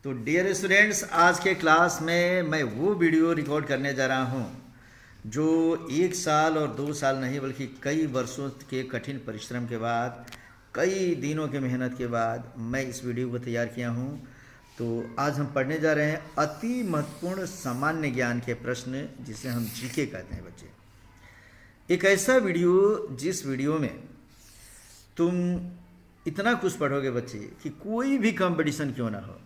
तो dear students, आज के क्लास में मैं वो वीडियो रिकॉर्ड करने जा रहा हूँ जो 1 साल और 2 साल नहीं बल्कि कई वर्षों के कठिन परिश्रम के बाद, कई दिनों के मेहनत के बाद मैं इस वीडियो को तैयार किया हूँ। तो आज हम पढ़ने जा रहे हैं अति महत्वपूर्ण सामान्य ज्ञान के प्रश्न, जिसे हम जीके कहते हैं बच्चे। एक ऐसा वीडियो जिस वीडियो में तुम इतना कुछ पढ़ोगे बच्चे कि कोई भी कंपटीशन क्यों ना हो,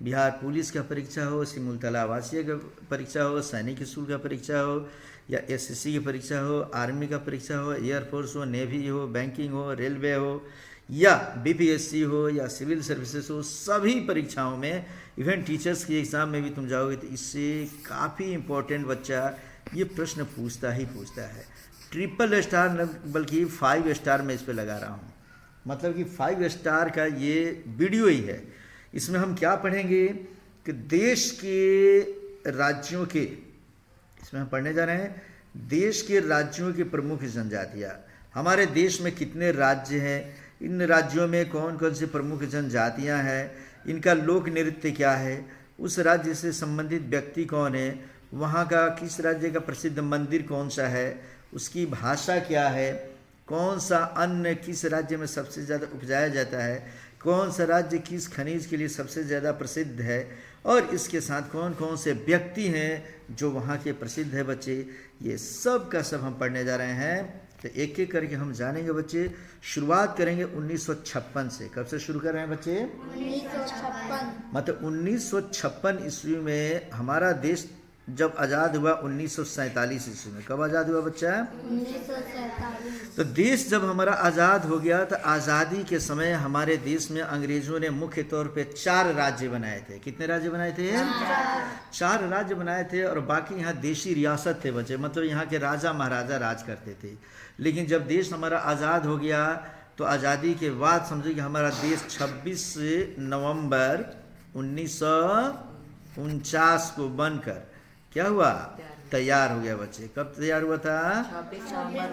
बिहार पुलिस का परीक्षा हो, सिमुलतला आवासीय का परीक्षा हो, सैनिक स्कूल का परीक्षा हो, या एसएससी की परीक्षा हो, आर्मी का परीक्षा हो, एयरफोर्स हो, नेवी हो, बैंकिंग हो, रेलवे हो, या बीपीएससी हो, या सिविल सर्विसेज हो, सभी परीक्षाओं में, इवन टीचर्स की एग्ज़ाम में भी तुम जाओगे तो इससे काफ़ी इम्पोर्टेंट बच्चा ये प्रश्न पूछता ही पूछता है। ट्रिपल स्टार बल्कि 5 स्टार में इस पर लगा रहा हूँ, मतलब कि 5 स्टार का ये वीडियो ही है। इसमें हम क्या पढ़ेंगे कि देश के राज्यों के, इसमें हम पढ़ने जा रहे हैं देश के राज्यों की प्रमुख जनजातियाँ। हमारे देश में कितने राज्य हैं, इन राज्यों में कौन कौन सी प्रमुख जनजातियाँ हैं, इनका लोक नृत्य क्या है, उस राज्य से संबंधित व्यक्ति कौन है, वहाँ का किस राज्य का प्रसिद्ध मंदिर कौन सा है, उसकी भाषा क्या है, कौन सा अन्न किस राज्य में सबसे ज़्यादा उपजाया जाता है, कौन सा राज्य किस खनिज के लिए सबसे ज़्यादा प्रसिद्ध है, और इसके साथ कौन कौन से व्यक्ति हैं जो वहाँ के प्रसिद्ध है बच्चे। ये सब का सब हम पढ़ने जा रहे हैं। तो एक एक करके हम जानेंगे बच्चे। शुरुआत करेंगे 1956 से। कब से शुरू कर रहे हैं बच्चे? 1956। मतलब 1956 ईस्वी में हमारा देश जब आज़ाद हुआ 1947 ईस्वी में। कब आज़ाद हुआ बच्चा? 1947। तो देश जब हमारा आज़ाद हो गया तो आज़ादी के समय हमारे देश में अंग्रेज़ों ने मुख्य तौर पे 4 राज्य बनाए थे। कितने राज्य बनाए थे? 4 राज्य बनाए थे, और बाकी यहाँ देशी रियासत थे बच्चे, मतलब यहाँ के राजा महाराजा राज करते थे। लेकिन जब देश हमारा आज़ाद हो गया तो आज़ादी के बाद समझो कि हमारा देश 26 नवंबर 1949 को बनकर क्या हुआ? तैयार हो गया बच्चे। कब तैयार हुआ था? 26 नवंबर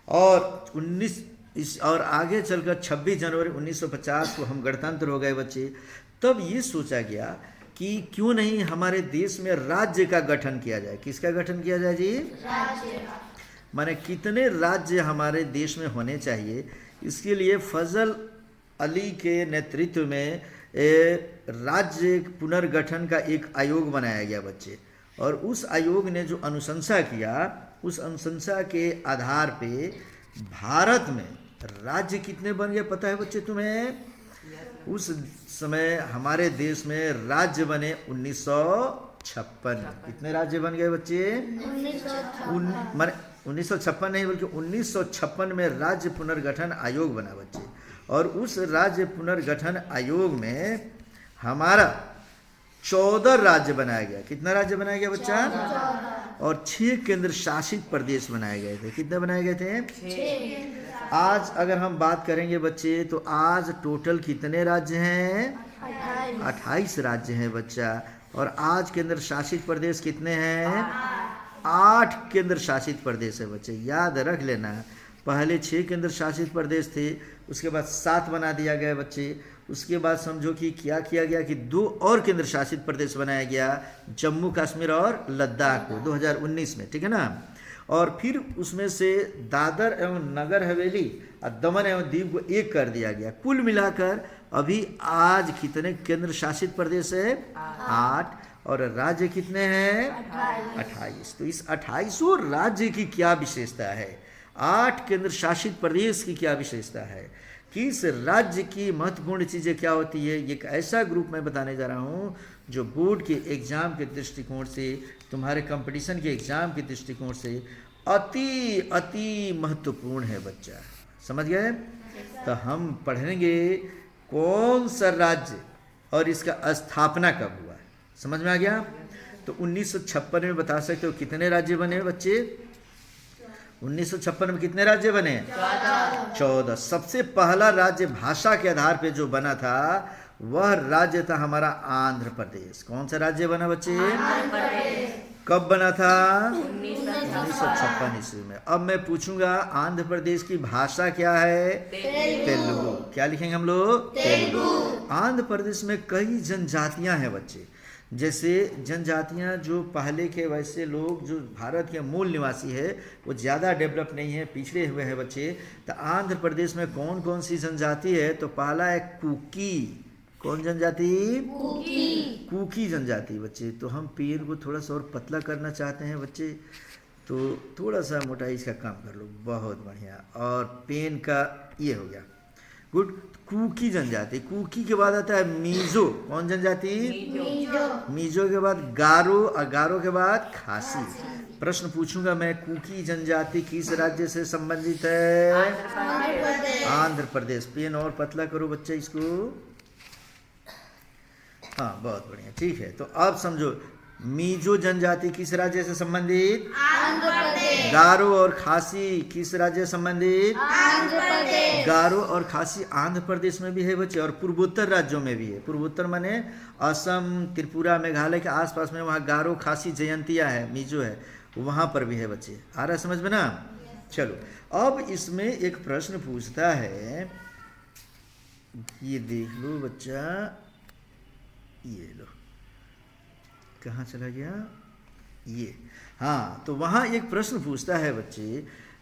1949। और आगे चलकर 26 जनवरी 1950 को हम गणतंत्र हो गए बच्चे। तब ये सोचा गया कि क्यों नहीं हमारे देश में राज्य का गठन किया जाए। किसका गठन किया जाए जी? राज्य। माने कितने राज्य हमारे देश में होने चाहिए। इसके लिए फजल अली के नेतृत्व में राज्य पुनर्गठन का एक आयोग बनाया गया बच्चे, और उस आयोग ने जो अनुशंसा किया, उस अनुशंसा के आधार पे भारत में राज्य कितने बन गए पता है बच्चे तुम्हें? उस समय हमारे देश में राज्य बने 1956। कितने राज्य बन गए बच्चे? 1956 नहीं बल्कि 1956 में राज्य पुनर्गठन आयोग बना बच्चे। और उस राज्य पुनर्गठन आयोग में हमारा 14 राज्य बनाया गया। कितना राज्य बनाया गया बच्चा? 14। और 6 केंद्र शासित प्रदेश बनाए गए थे। कितने बनाए गए थे? 6। आज अगर हम बात करेंगे बच्चे तो आज टोटल कितने राज्य हैं? 28 राज्य हैं बच्चा। और आज केंद्र शासित प्रदेश कितने हैं? 8 केंद्र शासित प्रदेश है बच्चे, याद रख लेना। पहले 6 केंद्र शासित प्रदेश थे, उसके बाद 7 बना दिया गया बच्चे। उसके बाद समझो कि क्या किया गया कि 2 और केंद्र शासित प्रदेश बनाया गया, जम्मू कश्मीर और लद्दाख को 2019 में, ठीक है ना। और फिर उसमें से दादर एवं नगर हवेली और दमन एवं दीव को एक कर दिया गया। कुल मिलाकर अभी आज कितने केंद्र शासित प्रदेश है? 8। और राज्य कितने हैं? 28। तो इस 28 राज्य की क्या विशेषता है, 8 केंद्र शासित प्रदेश की क्या विशेषता है, किस राज्य की महत्वपूर्ण चीज़ें क्या होती है, ये एक ऐसा ग्रुप मैं बताने जा रहा हूँ जो बोर्ड के एग्ज़ाम के दृष्टिकोण से, तुम्हारे कंपटीशन के एग्ज़ाम के दृष्टिकोण से अति अति महत्वपूर्ण है बच्चा। समझ गए? तो हम पढ़ेंगे कौन सा राज्य और इसका स्थापना कब हुआ। समझ में आ गया? तो 1956 में बता सकते हो कितने राज्य बने बच्चे? 1956 में कितने राज्य बने? 14। सबसे पहला राज्य भाषा के आधार पे जो बना था वह राज्य था हमारा आंध्र प्रदेश। कौन सा राज्य बना बच्चे? आंध्र प्रदेश। कब बना था? 1956 ईस्वी में। अब मैं पूछूंगा आंध्र प्रदेश की भाषा क्या है? तेलुगु। क्या लिखेंगे हम लोग? तेलुगु। आंध्र प्रदेश में कई जनजातियां हैं बच्चे। जैसे जनजातियां जो पहले के वैसे लोग जो भारत के मूल निवासी है वो ज़्यादा डेवलप नहीं है, पिछड़े हुए हैं बच्चे। तो आंध्र प्रदेश में कौन कौन सी जनजाति है? तो पहला है कुकी। कौन जनजाति? कुकी जनजाति बच्चे। तो हम पेन को थोड़ा सा और पतला करना चाहते हैं बच्चे, तो थोड़ा सा मोटाई इसका काम कर लो। बहुत बढ़िया। और पेन का ये हो गया, गुड। कुकी जनजाति। कुकी के बाद आता है मीजो। कौन जनजाति? मीजो के बाद गारो, और गारो के बाद खासी। प्रश्न पूछूंगा मैं, कुकी जनजाति किस राज्य से संबंधित है? आंध्र प्रदेश। पेन और पतला करो बच्चे इसको। हाँ, बहुत बढ़िया, ठीक है। तो अब समझो, मीजो जनजाति किस राज्य से संबंधित? आंध्र प्रदेश। गारो और खासी किस राज्य से संबंधित? आंध्र प्रदेश। गारो और खासी आंध्र प्रदेश में भी है बच्चे, और पूर्वोत्तर राज्यों में भी है। पूर्वोत्तर माने असम, त्रिपुरा, मेघालय के आसपास में, वहाँ गारो, खासी, जयंतिया है, मीजो है, वहाँ पर भी है बच्चे। आ रहा है समझ में ना? चलो, अब इसमें एक प्रश्न पूछता है, ये देख लो बच्चा, ये लो, कहाँ चला गया ये? हाँ, तो वहाँ एक प्रश्न पूछता है बच्चे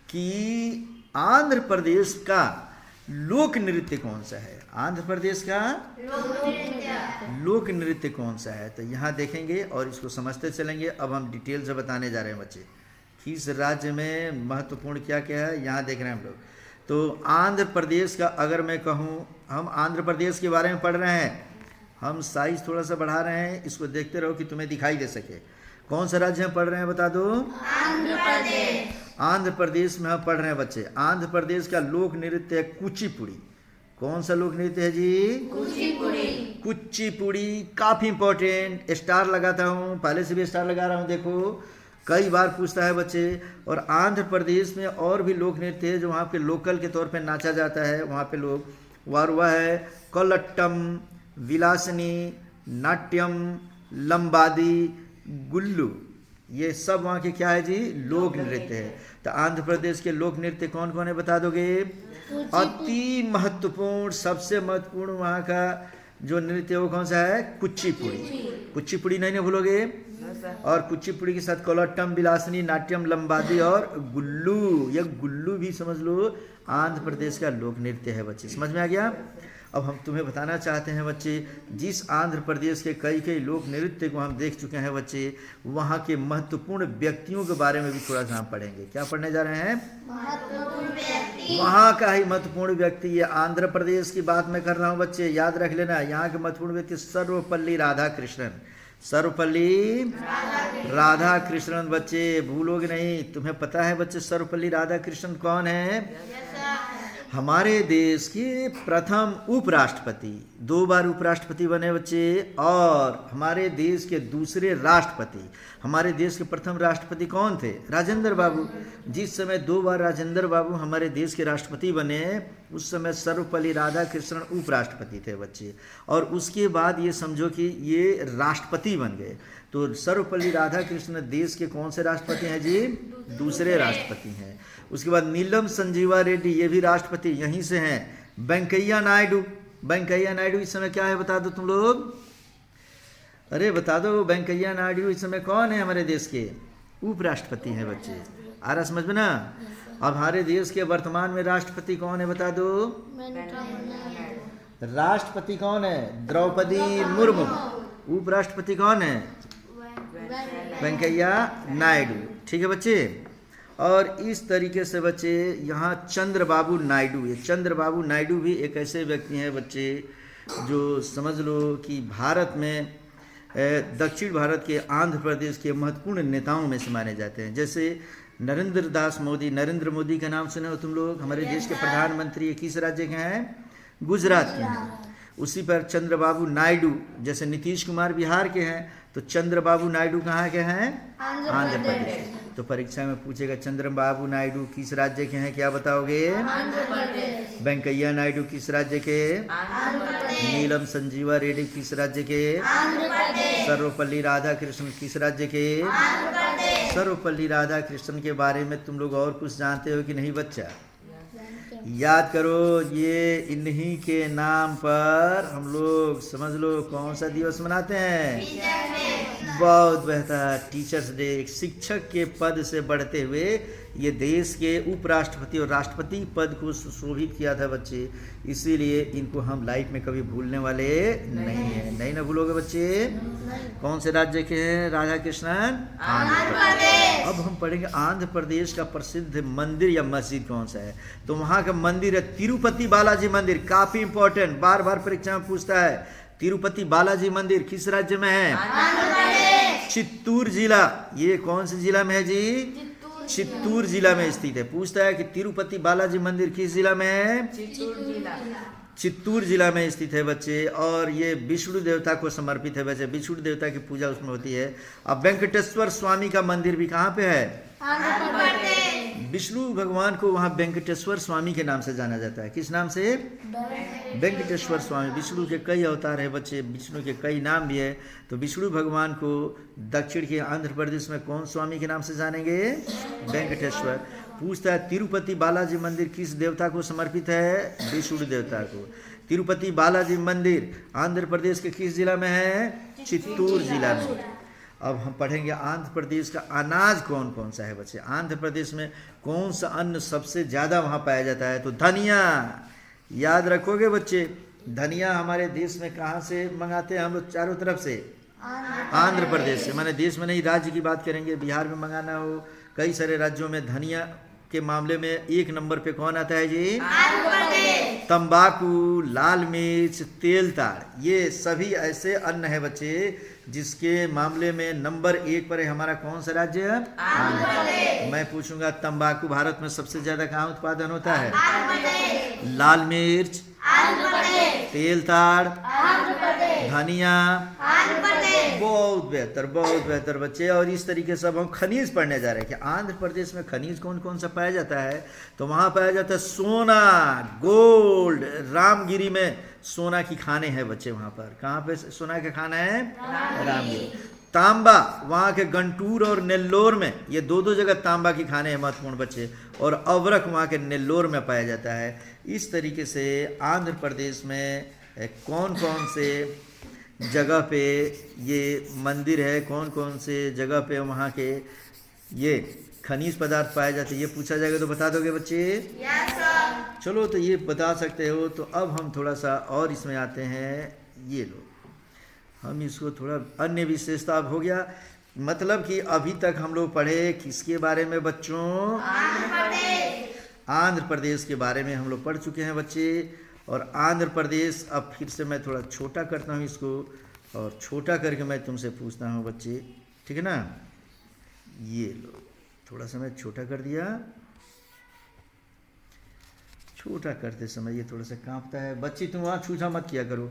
कि आंध्र प्रदेश का लोक नृत्य कौन सा है? आंध्र प्रदेश का लोक नृत्य कौन सा है? तो यहाँ देखेंगे और इसको समझते चलेंगे। अब हम डिटेल से बताने जा रहे हैं बच्चे, किस राज्य में महत्वपूर्ण क्या क्या है, यहाँ देख रहे हैं हम लोग। तो आंध्र प्रदेश का अगर मैं कहूँ, हम आंध्र प्रदेश के बारे में पढ़ रहे हैं, हम साइज थोड़ा सा बढ़ा रहे हैं, इसको देखते रहो कि तुम्हें दिखाई दे सके। कौन सा राज्य में पढ़ रहे हैं बता दो? आंध्र प्रदेश। आंध्र प्रदेश में हम पढ़ रहे हैं बच्चे। आंध्र प्रदेश का लोक नृत्य है कुचिपुड़ी। कौन सा लोक नृत्य है जी? कुचिपुड़ी। काफी इंपॉर्टेंट, स्टार लगाता हूँ, पहले से भी स्टार लगा रहा हूँ, देखो कई बार पूछता है बच्चे। और आंध्र प्रदेश में और भी लोक नृत्य है जो वहाँ पे लोकल के तौर पे नाचा जाता है। वहाँ पे लोग वह है कोलट्टम, विलासनी, नाट्यम, लंबादी, गुल्लू, ये सब वहाँ के क्या है जी? लोक नृत्य है। तो आंध्र प्रदेश के लोक नृत्य कौन कौन है बता दोगे? अति महत्वपूर्ण, सबसे महत्वपूर्ण वहाँ का जो नृत्य है वो कौन सा है? कुचिपुड़ी। कुचिपुड़ी नहीं ना भूलोगे। और कुचिपुड़ी के साथ कोलट्टम, विलासनी, नाट्यम, लंबादी और गुल्लू। यह गुल्लू भी समझ लो आंध्र प्रदेश का लोक नृत्य है बच्चे। समझ में आ गया? अब हम तुम्हें बताना चाहते हैं बच्चे, जिस आंध्र प्रदेश के कई कई लोक नृत्य को हम देख चुके हैं बच्चे, वहाँ के महत्वपूर्ण व्यक्तियों के बारे में भी थोड़ा सा हम पढ़ेंगे। क्या पढ़ने जा रहे हैं? महत्वपूर्ण व्यक्ति। वहाँ का ही महत्वपूर्ण व्यक्ति। ये आंध्र प्रदेश की बात मैं कर रहा हूँ बच्चे, याद रख लेना। यहाँ के महत्वपूर्ण व्यक्ति सर्वपल्ली राधाकृष्णन। सर्वपल्ली राधाकृष्णन बच्चे, भूलोगे नहीं। तुम्हें पता है बच्चे सर्वपल्ली राधाकृष्णन कौन है? हमारे देश के प्रथम उपराष्ट्रपति, 2 बार उपराष्ट्रपति बने बच्चे। और हमारे देश के दूसरे राष्ट्रपति, हमारे देश के प्रथम राष्ट्रपति कौन थे? राजेंद्र बाबू। जिस समय 2 बार राजेंद्र बाबू हमारे देश के राष्ट्रपति बने, उस समय सर्वपल्ली राधाकृष्णन उपराष्ट्रपति थे बच्चे। और उसके बाद ये समझो कि ये राष्ट्रपति बन गए। तो सर्वपल्ली राधाकृष्णन देश के कौन से राष्ट्रपति हैं जी? दूसरे राष्ट्रपति हैं। उसके बाद नीलम संजीवा रेड्डी, ये भी राष्ट्रपति यहीं से हैं। वेंकैया नायडू, वेंकैया नायडू इस समय क्या है बता दो तुम लोग? अरे बता दो, वेंकैया नायडू इस समय कौन है? हमारे देश के उपराष्ट्रपति हैं बच्चे। आ रहा समझ में ना? अब हमारे देश के वर्तमान में राष्ट्रपति कौन है बता दो? राष्ट्रपति कौन है? द्रौपदी मुर्मू। उपराष्ट्रपति कौन है? वेंकैया नायडू। ठीक है बच्चे। और इस तरीके से बच्चे यहाँ चंद्रबाबू नायडू, ये चंद्रबाबू नायडू भी एक ऐसे व्यक्ति हैं बच्चे जो समझ लो कि भारत में दक्षिण भारत के आंध्र प्रदेश के महत्वपूर्ण नेताओं में से माने जाते हैं। जैसे नरेंद्र मोदी का नाम सुने हो तुम लोग? हमारे देश के प्रधानमंत्री किस राज्य के हैं? गुजरात के हैं। उसी पर चंद्रबाबू नायडू, जैसे नीतीश कुमार बिहार के हैं, तो चंद्रबाबू नायडू कहाँ के हैं? आंध्र प्रदेश। तो परीक्षा में पूछेगा चंद्रबाबू नायडू किस राज्य के हैं, क्या बताओगे? वेंकैया नायडू किस राज्य के? नीलम संजीवा रेड्डी किस राज्य के? सर्वपल्ली राधाकृष्णन किस राज्य के? सर्वपल्ली राधाकृष्णन के बारे में तुम लोग और कुछ जानते हो कि नहीं बच्चा? याद करो, ये इन्हीं के नाम पर हम लोग समझ लो कौन सा दिवस मनाते हैं? बहुत बेहतर, टीचर्स डे। शिक्षक के पद से बढ़ते हुए ये देश के उपराष्ट्रपति और राष्ट्रपति पद को सुशोभित किया था बच्चे, इसीलिए इनको हम लाइफ में कभी भूलने वाले नहीं हैं। नहीं ना भूलोगे बच्चे? कौन से राज्य के हैं राधा कृष्णन? आंध्र प्रदेश। अब हम पढ़ेंगे आंध्र प्रदेश का प्रसिद्ध मंदिर या मस्जिद कौन सा है। तो वहाँ का मंदिर है तिरुपति बालाजी मंदिर, काफी इंपॉर्टेंट, बार बार परीक्षा में पूछता है। तिरुपति बालाजी मंदिर किस राज्य में है? आंध्र प्रदेश। चित्तूर जिला। ये कौन से जिला में है जी? चित्तूर जिला में स्थित है। पूछता है कि तिरुपति बालाजी मंदिर किस जिला में है? चित्तूर जिला में स्थित है बच्चे। और ये विष्णु देवता को समर्पित है बच्चे, विष्णु देवता की पूजा उसमें होती है। अब वेंकटेश्वर स्वामी का मंदिर भी कहाँ पे है? आंध्र प्रदेश। विष्णु भगवान को वहाँ वेंकटेश्वर स्वामी के नाम से जाना जाता है। किस नाम से? वेंकटेश्वर स्वामी। विष्णु के कई अवतार है बच्चे, विष्णु के कई नाम भी है। तो विष्णु भगवान को दक्षिण के आंध्र प्रदेश में कौन स्वामी के नाम से जानेंगे? वेंकटेश्वर। पूछता है तिरुपति बालाजी मंदिर किस देवता को समर्पित है? विष्णु देवता को। तिरुपति बालाजी मंदिर आंध्र प्रदेश के किस जिला में है? चित्तूर जिला में। अब हम पढ़ेंगे आंध्र प्रदेश का अनाज कौन कौन सा है बच्चे। आंध्र प्रदेश में कौन सा अन्न सबसे ज़्यादा वहाँ पाया जाता है? तो धनिया। याद रखोगे बच्चे, धनिया हमारे देश में कहाँ से मंगाते हैं हम लोग? चारों तरफ से आंध्र प्रदेश से। माने देश में नहीं, राज्य की बात करेंगे। बिहार में मंगाना हो, कई सारे राज्यों में धनिया के मामले में एक नंबर पे कौन आता है जी? आंध्र प्रदेश। तंबाकू, लाल मिर्च, तेल ताड़, ये सभी ऐसे अन्न है बच्चे जिसके मामले में नंबर 1 पर है हमारा कौन सा राज्य? आंध्र प्रदेश। मैं पूछूंगा तंबाकू भारत में सबसे ज्यादा कहाँ उत्पादन होता है? आंध्र प्रदेश। लाल मिर्च, आंध्र प्रदेश। तेल ताड़, आंध्र प्रदेश। धनिया। आंध्र प्रदेश। बहुत बेहतर, बहुत बेहतर बच्चे। और इस तरीके से अब हम खनिज पढ़ने जा रहे हैं कि आंध्र प्रदेश में खनिज कौन कौन सा पाया जाता है। तो वहाँ पाया जाता है सोना, गोल्ड। रामगिरी में सोना की खाने हैं बच्चे। वहाँ पर कहाँ पे सोना के खाना है? रामगिरी। तांबा वहाँ के गंटूर और नेल्लोर में, ये दो जगह तांबा की खाने हैं महत्वपूर्ण बच्चे। और अवरक वहाँ के नेल्लोर में पाया जाता है। इस तरीके से आंध्र प्रदेश में कौन कौन से जगह पे ये मंदिर है, कौन कौन से जगह पे वहाँ के ये खनिज पदार्थ पाए जाते हैं, ये पूछा जाएगा तो बता दोगे बच्चे? Yes sir. चलो, तो ये बता सकते हो। तो अब हम थोड़ा सा और इसमें आते हैं। ये लो, हम इसको थोड़ा अन्य विशेषता अब हो गया। मतलब कि अभी तक हम लोग पढ़े किसके बारे में बच्चों? आंध्र प्रदेश। आंध्र प्रदेश के बारे में हम लोग पढ़ चुके हैं बच्चे। और आंध्र प्रदेश, अब फिर से मैं थोड़ा छोटा करता हूँ इसको, और छोटा करके मैं तुमसे पूछता हूँ बच्चे, ठीक है ना? ये लो, थोड़ा सा मैं छोटा कर दिया। छोटा करते समय ये थोड़ा सा कांपता है। बच्ची तुम वहाँ छूछा मत किया करो,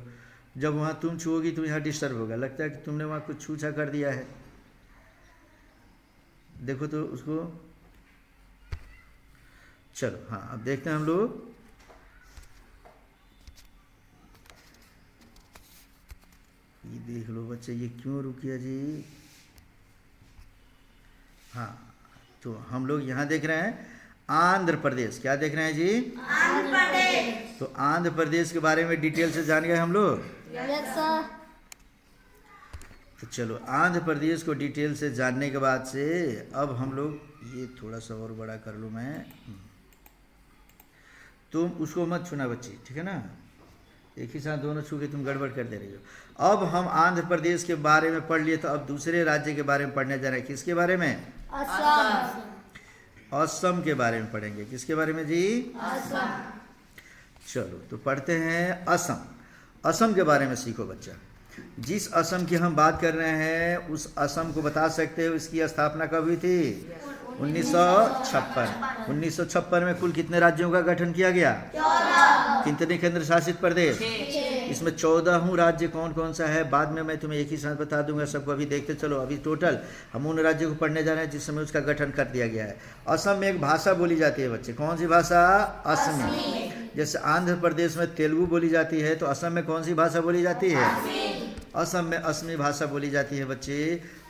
जब वहाँ तुम छूओगी तो यहाँ डिस्टर्ब होगा। लगता है कि तुमने वहाँ कुछ छूछा कर दिया है। देखो तो उसको। चलो, हाँ, अब देखते हैं हम लोग। ये देख लो बच्चे, ये क्यों रुक गया जी? हाँ, तो हम लोग यहाँ देख रहे हैं आंध्र प्रदेश। क्या देख रहे हैं जी? आंध्र प्रदेश। तो आंध्र प्रदेश के बारे में डिटेल से जान गए हम लोग। Yes sir. तो चलो, आंध्र प्रदेश को डिटेल से जानने के बाद से अब हम लोग ये थोड़ा सा और बड़ा कर लूँ मैं। तुम उसको मत छूना बच्ची, ठीक है ना? एक ही साथ दोनों छू के तुम गड़बड़ कर दे रही हो। अब हम आंध्र प्रदेश के बारे में पढ़ लिए, तो अब दूसरे राज्य के बारे में पढ़ने जा रहे हैं। किसके बारे में? असम। असम के बारे में पढ़ेंगे। किसके बारे में जी? असम। चलो, तो पढ़ते हैं असम। असम के बारे में सीखो बच्चा। जिस असम की हम बात कर रहे हैं उस असम को बता सकते हो इसकी स्थापना कब हुई थी? 1956। 1956 में कुल कितने राज्यों का गठन किया गया? 14। कितने केंद्र शासित प्रदेश? इसमें 14 राज्य कौन कौन सा है बाद में मैं तुम्हें एक ही साथ बता दूंगा सबको। अभी देखते चलो। अभी टोटल हम उन राज्यों को पढ़ने जा रहे हैं जिस समय उसका गठन कर दिया गया है। असम में एक भाषा बोली जाती है बच्चे। कौन सी भाषा? असमी। जैसे आंध्र प्रदेश में तेलुगु बोली जाती है, तो असम में कौन सी भाषा बोली जाती है? असम में असमी भाषा बोली जाती है बच्चे।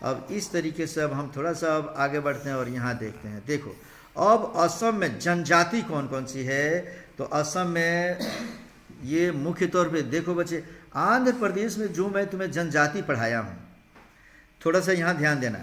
अब इस तरीके से अब हम थोड़ा सा अब आगे बढ़ते हैं और यहाँ देखते हैं। देखो अब असम में जनजाति कौन कौन सी है, तो असम में ये मुख्य तौर पे देखो बच्चे, आंध्र प्रदेश में जो मैं तुम्हें जनजाति पढ़ाया हूँ, थोड़ा सा यहाँ ध्यान देना,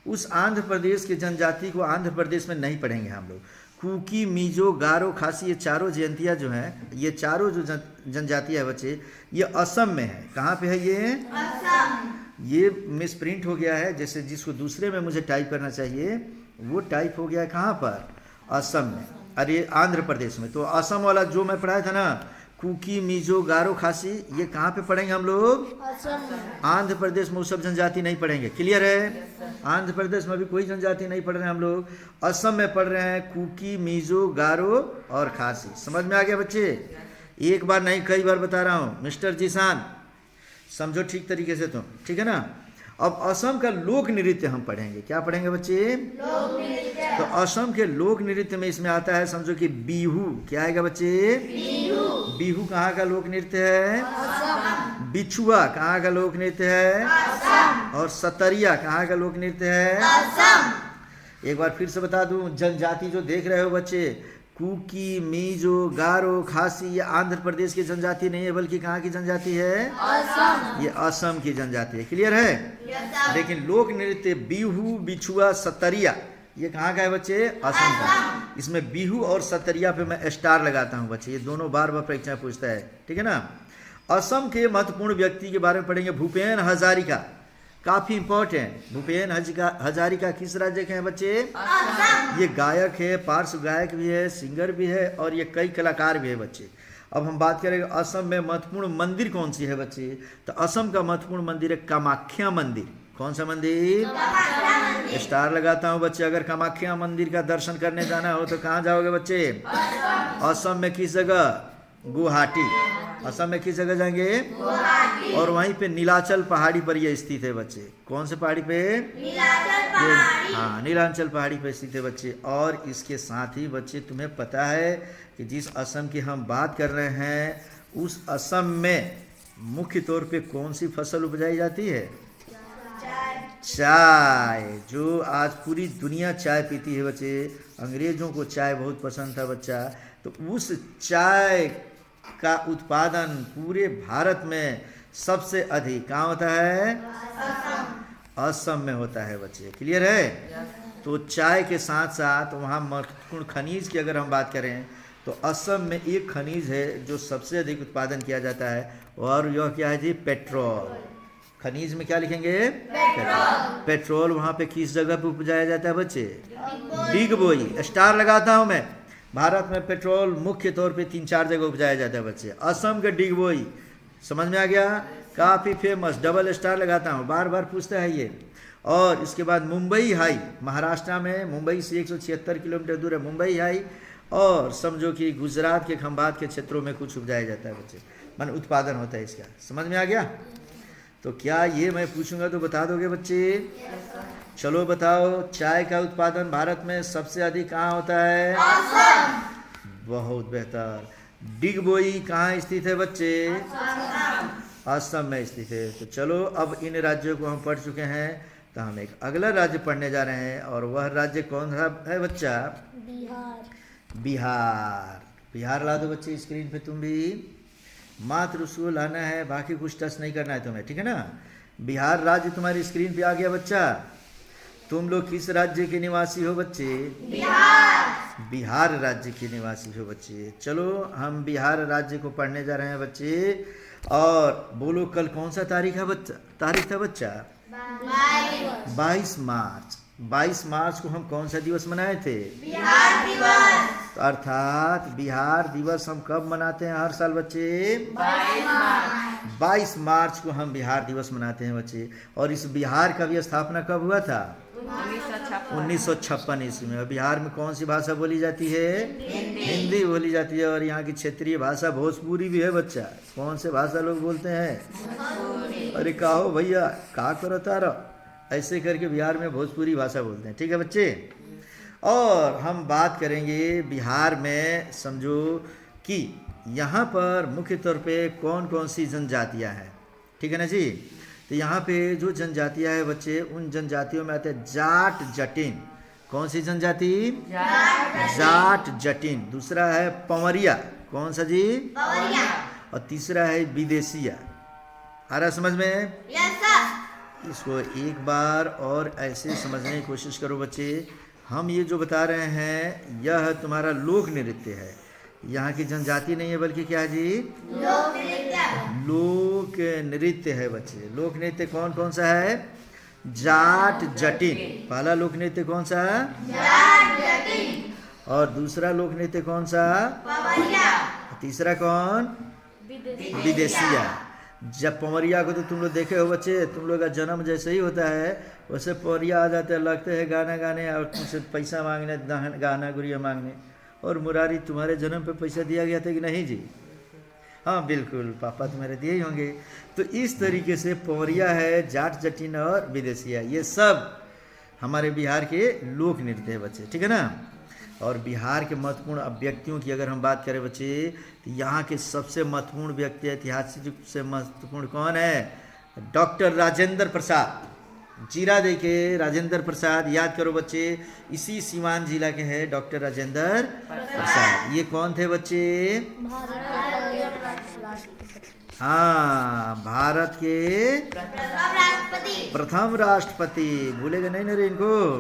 उस आंध्र प्रदेश की जनजाति को आंध्र प्रदेश में नहीं पढ़ेंगे हम लोग। कुकी, मिजो, गारो, खासी, ये चारों जयंतियाँ जो हैं, ये चारों जो जनजातियाँ है बच्चे, ये असम में है। कहाँ पे है ये? असम। ये मिस प्रिंट हो गया है, जैसे जिसको दूसरे में मुझे टाइप करना चाहिए वो टाइप हो गया है कहाँ पर? असम में। अरे आंध्र प्रदेश में। तो असम वाला जो मैं पढ़ाया था ना, कुकी, मिजो, गारो, खासी, ये कहाँ पे पढ़ेंगे हम लोग? आंध्र प्रदेश में। वो सब जनजाति नहीं पढ़ेंगे। क्लियर है? आंध्र प्रदेश में भी कोई जनजाति नहीं पढ़ रहे हैं हम लोग, असम में पढ़ रहे हैं कुकी, मिजो, गारो और खासी। समझ में आ गया बच्चे? एक बार नहीं कई बार बता रहा हूँ। मिस्टर जीशान समझो ठीक तरीके से तुम, ठीक है ना। अब असम का लोक नृत्य हम पढ़ेंगे। क्या पढ़ेंगे बच्चे? लोक नृत्य। तो असम के लोक नृत्य में इसमें आता है, समझो कि बिहू। क्या आएगा बच्चे? बिहू। बिहू कहाँ का लोक नृत्य है? असम। बिछुआ कहाँ का लोक नृत्य है? असम। और सतरिया कहाँ का लोक नृत्य है? असम। एक बार फिर से बता दूं, जनजाति जो देख रहे हो बच्चे, कुकी, मिजो, गारो, खासी, ये आंध्र प्रदेश की जनजाति नहीं है, बल्कि कहाँ की जनजाति है? असम। ये असम की जनजाति है। क्लियर है? लेकिन लोक नृत्य बिहू, बिछुआ, सतरिया, ये कहाँ का है बच्चे? असम का। इसमें बिहू और सतरिया पे मैं स्टार लगाता हूँ बच्चे, ये दोनों बार बार परीक्षा पूछता है, ठीक है ना। असम के महत्वपूर्ण व्यक्ति के बारे में पढ़ेंगे। भूपेन हजारिका, काफ़ी इंपॉर्टेंट। भूपेन हजारिका किस राज्य के हैं बच्चे? असम। ये गायक है, पार्श्व गायक भी है, सिंगर भी है और ये कई कलाकार भी है बच्चे। अब हम बात करेंगे असम में महत्वपूर्ण मंदिर कौन सी है बच्चे, तो असम का महत्वपूर्ण मंदिर है कामाख्या मंदिर। कौन सा मंदिर? स्टार लगाता हूँ बच्चे। अगर कामाख्या मंदिर का दर्शन करने जाना हो तो कहाँ जाओगे बच्चे? असम में किस जगह? गुवाहाटी। असम में किस जगह जाएंगे? गुवाहाटी। और वहीं पे नीलाचल पहाड़ी पर ये स्थित है बच्चे। कौन से पहाड़ी पे? नीलाचल पहाड़ी। हाँ, नीलाचल पहाड़ी पे स्थित है बच्चे। और इसके साथ ही बच्चे तुम्हें पता है कि जिस असम की हम बात कर रहे हैं, उस असम में मुख्य तौर पे कौन सी फसल उपजाई जाती है? चाय। जो आज पूरी दुनिया चाय पीती है बच्चे। अंग्रेजों को चाय बहुत पसंद था बच्चा, तो उस चाय का उत्पादन पूरे भारत में सबसे अधिक कहाँ होता है? असम में होता है बच्चे। क्लियर है? तो चाय के साथ साथ वहाँ महत्वपूर्ण खनिज की अगर हम बात करें तो असम में एक खनिज है जो सबसे अधिक उत्पादन किया जाता है, और यह क्या है जी? पेट्रोल। खनिज में क्या लिखेंगे? पेट्रोल। पेट्रोल वहाँ पे किस जगह पे उपजाया जाता है बच्चे? डिगबोई। स्टार लगाता हूँ मैं। भारत में पेट्रोल मुख्य तौर पे 3-4 जगह उपजाया जाता है बच्चे। असम के डिगबोई। समझ में आ गया? काफ़ी फेमस, डबल स्टार लगाता हूँ, बार बार पूछता है ये। और इसके बाद मुंबई हाई, महाराष्ट्र में मुंबई से 176 किलोमीटर दूर है मुंबई हाई। और समझो कि गुजरात के खंभात के क्षेत्रों में कुछ उपजाया जाता है बच्चे, मान उत्पादन होता है इसका। समझ में आ गया? तो क्या ये मैं पूछूंगा तो बता दोगे बच्चे? चलो बताओ, चाय का उत्पादन भारत में सबसे अधिक कहाँ होता है? असम। बहुत बेहतर। डिगबोई कहाँ स्थित है बच्चे? असम में स्थित है। तो चलो अब इन राज्यों को हम पढ़ चुके हैं, तो हम एक अगला राज्य पढ़ने जा रहे हैं, और वह राज्य कौन सा है बच्चा? बिहार। बिहार। बिहार ला दो बच्चे स्क्रीन पे। तुम भी मात्र उसको लाना है, बाकी कुछ टच नहीं करना है तुम्हें, ठीक है ना। बिहार राज्य तुम्हारी स्क्रीन पे आ गया बच्चा। तुम लोग किस राज्य के निवासी हो बच्चे? बिहार। बिहार राज्य के निवासी हो बच्चे। चलो हम बिहार राज्य को पढ़ने जा रहे हैं बच्चे। और बोलो कल कौन सा तारीख है बच्चा? तारीख था बच्चा 22 मार्च। 22 मार्च को हम कौन सा दिवस मनाए थे? बिहार दिवस। तो अर्थात बिहार दिवस हम कब मनाते हैं हर साल बच्चे? 22 मार्च को हम बिहार दिवस मनाते हैं बच्चे। और इस बिहार का भी स्थापना कब हुआ था? 1956 ईस्वी में। बिहार में कौन सी भाषा बोली जाती है? हिंदी बोली जाती है। और यहाँ की क्षेत्रीय भाषा भोजपुरी भी है बच्चा। कौन से भाषा लोग बोलते हैं? अरे कहो भैया का करो तारा, ऐसे करके बिहार में भोजपुरी भाषा बोलते हैं, ठीक है बच्चे। और हम बात करेंगे बिहार में, समझो कि यहाँ पर मुख्य तौर पे कौन कौन सी जनजातियाँ हैं, ठीक है ना जी। तो यहाँ पे जो जनजातियाँ है बच्चे, उन जनजातियों में आते हैं जाट जटिन। कौन सी जनजाति? जाट जटिन। दूसरा है पंवरिया। कौन सा जी? पंवरिया। और तीसरा है विदेशिया। आ रहा समझ में? इसको एक बार और ऐसे समझने की कोशिश करो बच्चे। हम ये जो बता रहे हैं यह तुम्हारा लोक नृत्य है। यहाँ की जनजाति नहीं है बल्कि क्या जी? लोक नृत्य है बच्चे। लोक नृत्य कौन कौन सा है? जाट जटिन। पहला लोक नृत्य कौन सा? जाट जटिन। और दूसरा लोक नृत्य कौन सा? पंवरिया। तीसरा कौन? विदेशिया। जब पंवरिया को तो तुम लोग देखे हो बच्चे, तुम लोग का जन्म जैसे ही होता है वैसे पंवरिया आ जाते हैं, लगते हैं गाना गाने और तुमसे पैसा मांगने, गाना गुड़िया मांगने। और मुरारी, तुम्हारे जन्म पे पैसा दिया गया था कि नहीं जी? हाँ बिल्कुल, पापा तुम्हारे दिए ही होंगे। तो इस तरीके से पंवरिया है, जाट जटिन और विदेशिया, ये सब हमारे बिहार के लोक नृत्य है बच्चे, ठीक है ना। और बिहार के महत्वपूर्ण व्यक्तियों की अगर हम बात करें बच्चे, तो यहाँ के सबसे महत्वपूर्ण व्यक्ति, ऐतिहासिक रूप से महत्वपूर्ण कौन है? डॉक्टर राजेंद्र प्रसाद। जीरा दे के राजेंद्र प्रसाद याद करो बच्चे, इसी सीवान जिला के हैं डॉक्टर राजेंद्र प्रसाद। ये कौन थे बच्चे? हाँ, भारत के प्रथम राष्ट्रपति। भूलेगा नहीं ना रे इनको।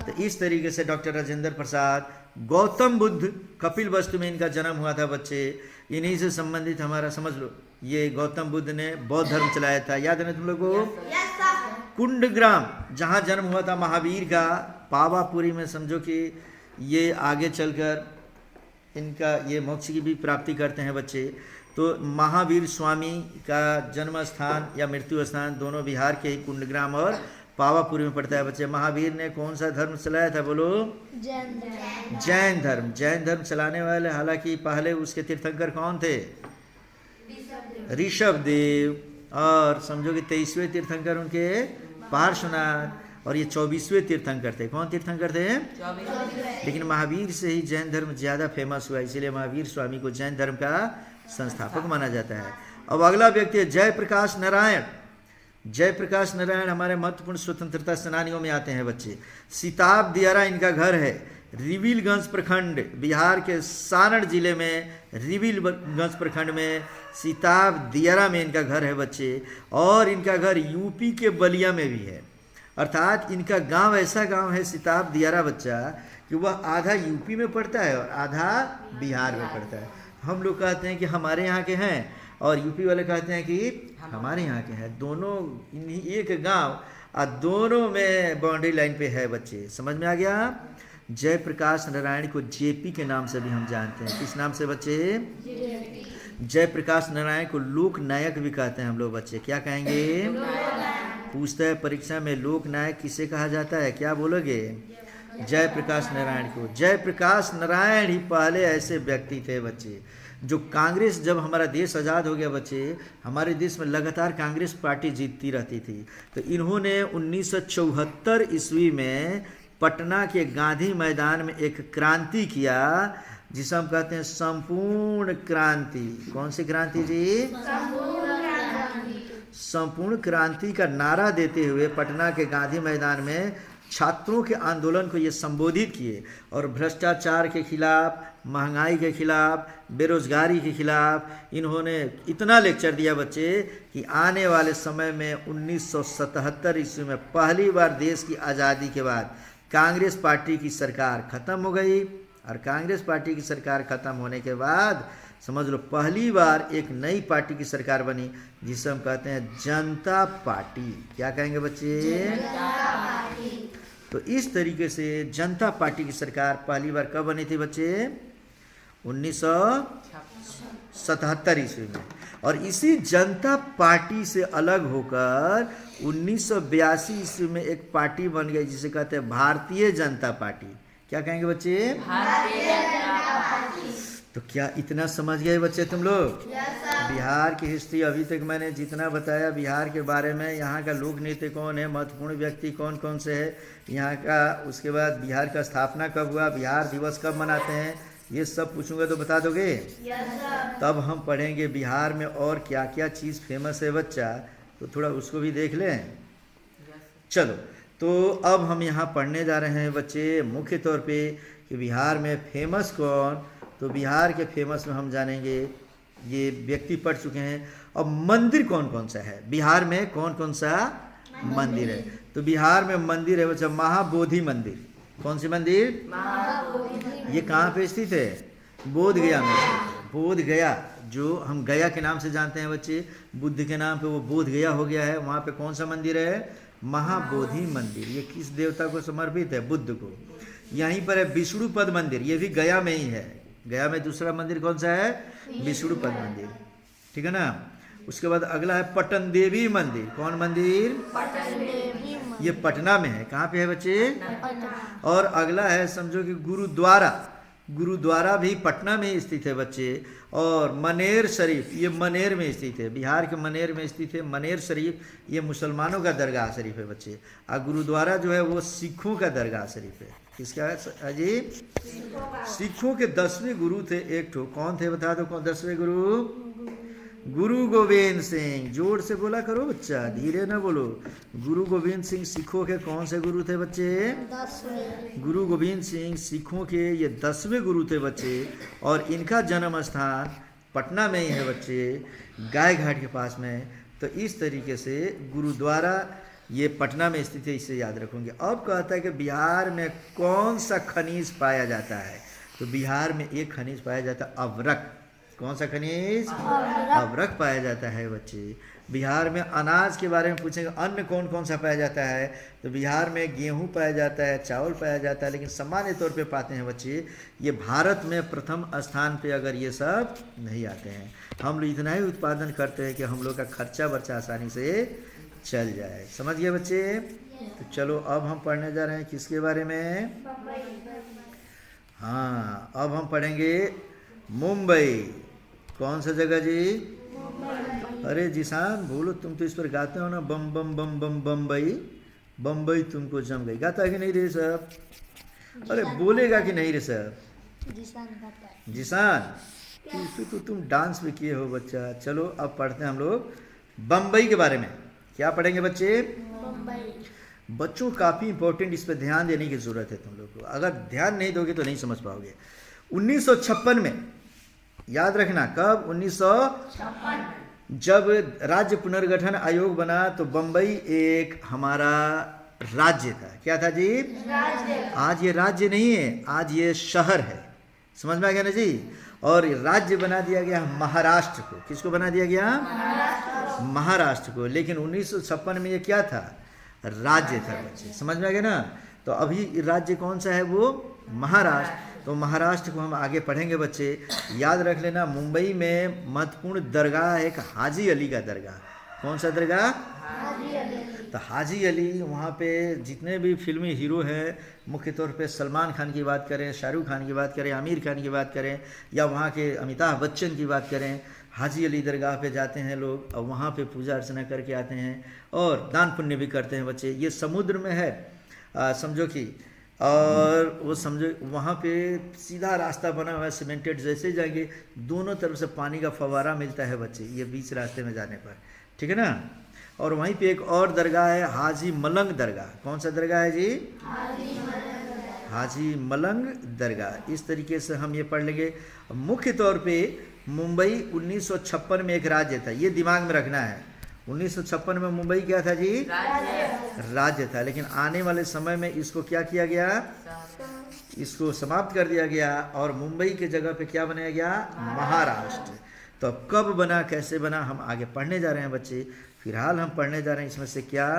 तो इस तरीके से डॉक्टर राजेंद्र प्रसाद, गौतम बुद्ध, कपिल वस्तु में इनका जन्म हुआ था बच्चे। इन्हीं से संबंधित हमारा समझ लो, ये गौतम बुद्ध ने बौद्ध धर्म चलाया था, याद है ना तुम लोग को? कुंडग्राम जहाँ जन्म हुआ था महावीर का, पावापुरी में समझो कि ये आगे चलकर इनका ये मोक्ष की भी प्राप्ति करते हैं बच्चे। तो महावीर स्वामी का जन्म स्थान या मृत्यु स्थान दोनों बिहार के ही कुंडग्राम और पावापुरी में पड़ता है बच्चे। महावीर ने कौन सा धर्म चलाया था बोलो? जैन धर्म। जैन धर्म चलाने वाले, हालांकि पहले उसके तीर्थंकर कौन थे? ऋषभ देव। और समझो कि 23वें तीर्थंकर उनके पार्श्वनाथ, और ये 24वें तीर्थंकर थे। कौन तीर्थंकर थे? लेकिन महावीर से ही जैन धर्म ज़्यादा फेमस हुआ, इसीलिए महावीर स्वामी को जैन धर्म का संस्थापक माना जाता है। अब अगला व्यक्ति है जयप्रकाश नारायण। जयप्रकाश नारायण हमारे महत्वपूर्ण स्वतंत्रता सेनानियों में आते हैं बच्चे। सिताब दियारा इनका घर है। रिविलगंज प्रखंड, बिहार के सारण जिले में रिविलगंज प्रखंड में सिताब दियारा में इनका घर है बच्चे। और इनका घर यूपी के बलिया में भी है। अर्थात इनका गांव ऐसा गांव है सिताब दियारा बच्चा कि वह आधा यूपी में पड़ता है और आधा बिहार में पड़ता है। हम लोग कहते हैं कि हमारे यहाँ के हैं और यूपी वाले कहते हैं कि हमारे यहाँ के हैं। दोनों इन्हीं एक गांव और दोनों में बाउंड्री लाइन पे है बच्चे। समझ में आ गया? जयप्रकाश नारायण को जेपी के नाम से भी हम जानते हैं। किस नाम से बच्चे? जयप्रकाश नारायण को लोक नायक भी कहते हैं हम लोग बच्चे। क्या कहेंगे? पूछता है परीक्षा में, लोक नायक किसे कहा जाता है? क्या बोलोगे? जयप्रकाश नारायण को। जयप्रकाश नारायण ही पहले ऐसे व्यक्ति थे बच्चे जो कांग्रेस, जब हमारा देश आज़ाद हो गया बच्चे, हमारे देश में लगातार कांग्रेस पार्टी जीतती रहती थी। तो इन्होंने 1974 ईस्वी में पटना के गांधी मैदान में एक क्रांति किया जिसे हम कहते हैं संपूर्ण क्रांति। कौन सी क्रांति जी? संपूर्ण क्रांति का नारा देते हुए पटना के गांधी मैदान में छात्रों के आंदोलन को ये संबोधित किए और भ्रष्टाचार के खिलाफ, महंगाई के खिलाफ, बेरोजगारी के खिलाफ इन्होंने इतना लेक्चर दिया बच्चे कि आने वाले समय में 1977 ईस्वी में पहली बार देश की आज़ादी के बाद कांग्रेस पार्टी की सरकार खत्म हो गई। और कांग्रेस पार्टी की सरकार खत्म होने के बाद समझ लो पहली बार एक नई पार्टी की सरकार बनी जिसे हम कहते हैं जनता पार्टी। क्या कहेंगे बच्चे? जनता पार्टी। तो इस तरीके से जनता पार्टी की सरकार पहली बार कब बनी थी बच्चे? 1977 ईस्वी में। और इसी जनता पार्टी से अलग होकर 1982 ईस्वी में एक पार्टी बन गई जिसे कहते हैं भारतीय जनता पार्टी। क्या कहेंगे बच्चे? भारतीय जनता पार्टी। तो क्या इतना समझ गए बच्चे तुम लोग? बिहार की हिस्ट्री अभी तक मैंने जितना बताया बिहार के बारे में, यहाँ का लोक नृत्य कौन है, महत्वपूर्ण व्यक्ति कौन कौन से है यहाँ का, उसके बाद बिहार का स्थापना कब हुआ, बिहार दिवस कब मनाते हैं, ये सब पूछूंगा तो बता दोगे? तब हम पढ़ेंगे बिहार में और क्या क्या चीज़ फेमस है बच्चा, तो थोड़ा उसको भी देख लें। चलो, तो अब हम यहाँ पढ़ने जा रहे हैं बच्चे मुख्य तौर पे कि बिहार में फेमस कौन। तो बिहार के फेमस में हम जानेंगे, ये व्यक्ति पढ़ चुके हैं। अब मंदिर कौन कौन सा है बिहार में, कौन कौन सा मंदिर है। तो बिहार में मंदिर है बच्चा महाबोधि मंदिर। कौन सी मंदिर? ये कहाँ पे स्थित है? बोध गया में स्थित है। बोध गया, जो हम गया के नाम से जानते हैं बच्चे, बुद्ध के नाम पे वो बोध गया हो गया है। वहाँ पे कौन सा मंदिर है? महाबोधि मंदिर। ये किस देवता को समर्पित है? बुद्ध को। यहीं पर है विष्णुपद मंदिर, ये भी गया में ही है। गया में दूसरा मंदिर कौन सा है? विष्णुपद मंदिर, ठीक है ना। उसके बाद अगला है पटन देवी मंदिर। कौन मंदिर? ये पटना में है। कहाँ पे है बच्चे? और अगला है समझो कि गुरुद्वारा। गुरुद्वारा भी पटना में ही स्थित है बच्चे। और मनेर शरीफ, ये मनेर में स्थित है, बिहार के मनेर में स्थित है। मनेर शरीफ ये मुसलमानों का दरगाह शरीफ है बच्चे। और गुरुद्वारा जो है वो सिखों का दरगाह शरीफ है। किसका है अजीब? सिखों के 10वें गुरु थे एक ठो। कौन थे बता दो, कौन 10वें गुरु? गुरु गोविंद सिंह। जोर से बोला करो बच्चा, धीरे ना बोलो। गुरु गोविंद सिंह सिखों के कौन से गुरु थे बच्चे? 10वें। गुरु गोविंद सिंह सिखों के ये 10वें गुरु थे बच्चे। और इनका जन्म स्थान पटना में ही है बच्चे, गाय घाट के पास में। तो इस तरीके से गुरुद्वारा ये पटना में स्थित है, इसे याद रखोगे। अब कहता है कि बिहार में कौन सा खनिज पाया जाता है। तो बिहार में एक खनिज पाया जाता है अवरक। कौन सा खनिज? अवरक पाया जाता है बच्चे। बिहार में अनाज के बारे में पूछेंगे, अन्न कौन कौन सा पाया जाता है। तो बिहार में गेहूं पाया जाता है, चावल पाया जाता है, लेकिन सामान्य तौर पे पाते हैं बच्चे ये भारत में प्रथम स्थान पे अगर ये सब नहीं आते हैं। हम लोग इतना ही उत्पादन करते हैं कि हम लोग का खर्चा बर्चा आसानी से चल जाए। समझ गए बच्चे? तो चलो अब हम पढ़ने जा रहे हैं किसके बारे में? हाँ, अब हम पढ़ेंगे मुंबई। कौन सा जगह जी? अरे जिसान बोलो, तुम तो इस पर गाते हो ना, बम बम बम बम बम्बई, बम्बई तुमको जम गई। गाता है कि नहीं रे साहब? अरे बोलेगा कि नहीं रे साहब? जिसान तुम डांस भी किए हो बच्चा। चलो अब पढ़ते हैं हम लोग बम्बई के बारे में। क्या पढ़ेंगे बच्चे? बच्चों काफ़ी इंपॉर्टेंट, इस पर ध्यान देने की ज़रूरत है तुम लोग को। अगर ध्यान नहीं दोगे तो नहीं समझ पाओगे। 1956 में, याद रखना कब? 1956 जब राज्य पुनर्गठन आयोग बना तो बम्बई एक हमारा राज्य था। क्या था जी? राज्य। आज ये राज्य नहीं है, आज ये शहर है। समझ में आ गया ना जी? और राज्य बना दिया गया महाराष्ट्र को। किसको बना दिया गया? महाराष्ट्र को। लेकिन 1956 में ये क्या था? राज्य था बच्चे। समझ में आ गया ना? तो अभी राज्य कौन सा है? वो महाराष्ट्र। तो महाराष्ट्र को हम आगे पढ़ेंगे बच्चे। याद रख लेना, मुंबई में महत्वपूर्ण दरगाह है एक हाजी अली का दरगाह। कौन सा दरगाह? हाजी अली। तो हाजी अली, वहाँ पे जितने भी फिल्मी हीरो हैं, मुख्य तौर पे सलमान खान की बात करें, शाहरुख खान की बात करें, आमिर खान की बात करें, या वहाँ के अमिताभ बच्चन की बात करें, हाजी अली दरगाह पे जाते हैं लोग और वहाँ पे पूजा अर्चना करके आते हैं और दान पुण्य भी करते हैं बच्चे। ये समुद्र में है समझो कि, और वो समझो वहाँ पे सीधा रास्ता बना हुआ है सीमेंटेड। जैसे जाएंगे दोनों तरफ से पानी का फवारा मिलता है बच्चे, ये बीच रास्ते में जाने पर, ठीक है ना। और वहीं पे एक और दरगाह है हाजी मलंग दरगाह। कौन सा दरगाह है जी? हाजी मलंग दरगाह। इस तरीके से हम ये पढ़ लेंगे। मुख्य तौर पे मुंबई 1956 में एक राज्य था, ये दिमाग में रखना है। 1956 में मुंबई क्या था जी? राज्य था। लेकिन आने वाले समय में इसको क्या किया गया? इसको समाप्त कर दिया गया और मुंबई के जगह पे क्या बनाया गया? महाराष्ट्र। तो अब कब बना, कैसे बना, हम आगे पढ़ने जा रहे हैं बच्चे। फिलहाल हम पढ़ने जा रहे हैं इसमें से क्या,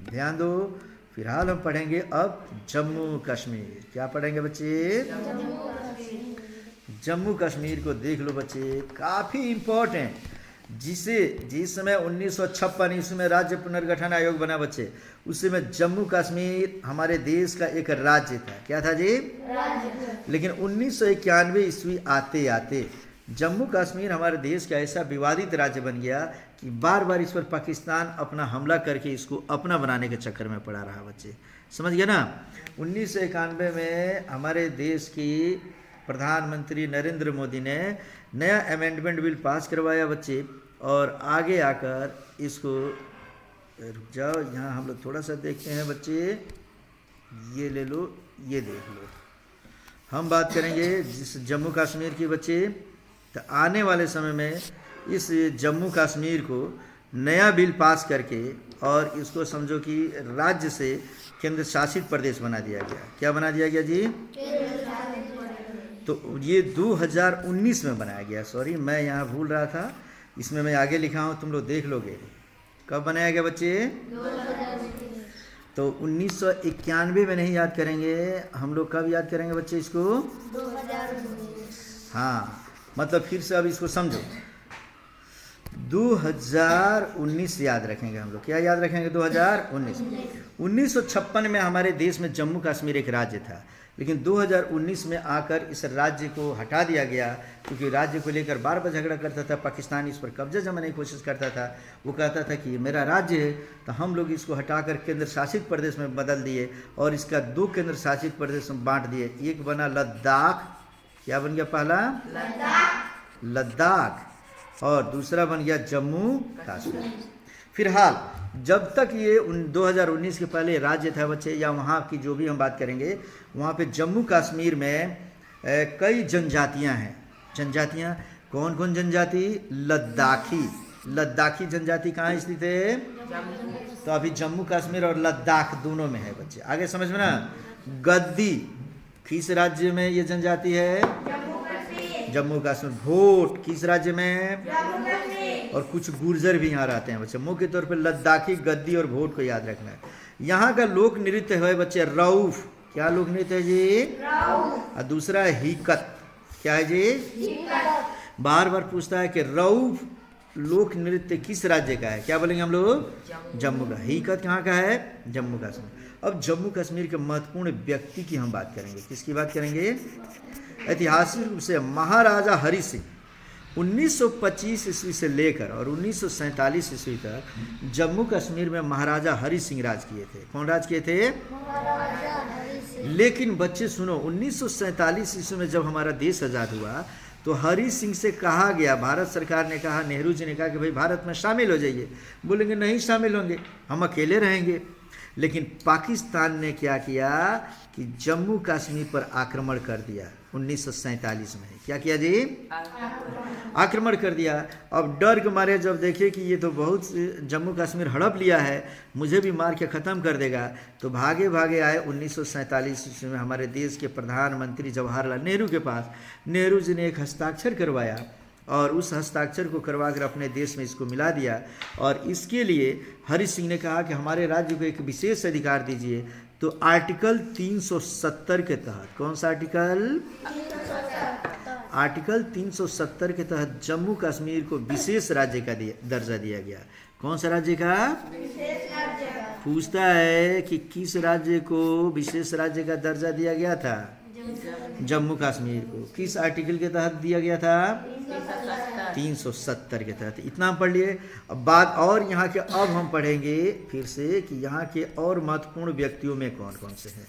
ध्यान दो। फिलहाल हम पढ़ेंगे अब जम्मू कश्मीर। क्या पढ़ेंगे बच्चे? जम्मू कश्मीर को देख लो बच्चे, काफ़ी इम्पोर्टेंट। जिस समय 1956 ईस्वी में राज्य पुनर्गठन आयोग बना बच्चे, उस समय जम्मू कश्मीर हमारे देश का एक राज्य था। क्या था जी? राज्य। लेकिन 1991 ईस्वी आते आते जम्मू कश्मीर हमारे देश का ऐसा विवादित राज्य बन गया कि बार बार इस पर पाकिस्तान अपना हमला करके इसको अपना बनाने के चक्कर में पड़ा रहा बच्चे। समझ गए ना? 1991 में हमारे देश की प्रधानमंत्री नरेंद्र मोदी ने नया अमेंडमेंट बिल पास करवाया बच्चे, और आगे आकर इसको, रुक जाओ, यहाँ हम लोग थोड़ा सा देखते हैं बच्चे, ये ले लो, ये देख लो। हम बात करेंगे जिस जम्मू कश्मीर की बच्चे, तो आने वाले समय में इस जम्मू कश्मीर को नया बिल पास करके और इसको समझो कि राज्य से केंद्र शासित प्रदेश बना दिया गया। क्या बना दिया गया जी? तो ये 2019 में बनाया गया। सॉरी, मैं यहाँ भूल रहा था, इसमें मैं आगे लिखा हूँ, तुम लोग देख लोगे। कब बनाया गया बच्चे? 2019। तो 1991 में नहीं याद करेंगे हम लोग, कब याद करेंगे बच्चे इसको? 2019। हाँ, मतलब फिर से अब इसको समझो, 2019 याद रखेंगे हम लोग। क्या याद रखेंगे? 2019। 1956 में हमारे देश में जम्मू कश्मीर एक राज्य था, लेकिन 2019 में आकर इस राज्य को हटा दिया गया, क्योंकि राज्य को लेकर बार बार झगड़ा करता था। पाकिस्तान इस पर कब्जा जमाने की कोशिश करता था। वो कहता था कि ये मेरा राज्य है, तो हम लोग इसको हटाकर केंद्र शासित प्रदेश में बदल दिए और इसका 2 केंद्र शासित प्रदेश में बांट दिए। एक बना लद्दाख, क्या बन गया? पहला लद्दाख, और दूसरा बन गया जम्मू कश्मीर। फिलहाल जब तक ये 2019 के पहले राज्य था बच्चे, या वहाँ की जो भी हम बात करेंगे, वहाँ पे जम्मू कश्मीर में कई जनजातियाँ हैं। जनजातियाँ कौन कौन? जनजाति लद्दाखी जनजाति कहाँ स्थित है? तो अभी जम्मू कश्मीर और लद्दाख दोनों में है बच्चे। आगे समझ में ना? गद्दी किस राज्य में ये जनजाति है? जम्मू कश्मीर। भोट किस राज्य में? और कुछ गुर्जर भी यहाँ रहते हैं बच्चे। मुख्य तौर पे लद्दाखी, गद्दी और भोट को याद रखना है। यहाँ का लोक नृत्य है बच्चे रऊफ। क्या लोक नृत्य है जी? रऊफ। और दूसरा है हिकत। क्या है जी? हिकत। बार बार पूछता है कि रऊफ लोक नृत्य किस राज्य का है? क्या बोलेंगे हम लोग? जम्मू का। हिकत कहाँ का है? जम्मू कश्मीर। अब जम्मू कश्मीर के महत्वपूर्ण व्यक्ति की हम बात करेंगे। किसकी बात करेंगे? ऐतिहासिक रूप से महाराजा हरि सिंह 1925 ईस्वी से लेकर और 1947 ईस्वी तक जम्मू कश्मीर में महाराजा हरि सिंह राज किए थे। कौन राज किए थे? महाराजा हरि सिंह। लेकिन बच्चे सुनो, 1947 ईस्वी में जब हमारा देश आज़ाद हुआ तो हरि सिंह से कहा गया, भारत सरकार ने कहा, नेहरू जी ने कहा कि भाई भारत में शामिल हो जाइए। बोलेंगे नहीं शामिल होंगे, हम अकेले रहेंगे। लेकिन पाकिस्तान ने क्या किया कि जम्मू कश्मीर पर आक्रमण कर दिया 1947 में। क्या किया जी? आक्रमण कर दिया। अब डर के मारे जब देखे कि ये तो बहुत जम्मू कश्मीर हड़प लिया है, मुझे भी मार के ख़त्म कर देगा, तो भागे भागे आए 1947 ईस्वी में हमारे देश के प्रधानमंत्री जवाहरलाल नेहरू के पास। नेहरू जी ने एक हस्ताक्षर करवाया और उस हस्ताक्षर को करवा कर अपने देश में इसको मिला दिया। और इसके लिए हरि सिंह ने कहा कि हमारे राज्य को एक विशेष अधिकार दीजिए। तो आर्टिकल 370 के तहत, कौन सा आर्टिकल? आर्टिकल 370 के तहत जम्मू कश्मीर को विशेष राज्य का दर्जा दिया गया। कौन सा राज्य का? विशेष राज्य का। पूछता है कि किस राज्य को विशेष राज्य का दर्जा दिया गया था? जम्मू कश्मीर को। किस आर्टिकल के तहत दिया गया था? 370 के तहत। इतना हम पढ़ लिए। अब बात और यहाँ के, अब हम पढ़ेंगे फिर से कि यहाँ के और महत्वपूर्ण व्यक्तियों में कौन कौन से हैं।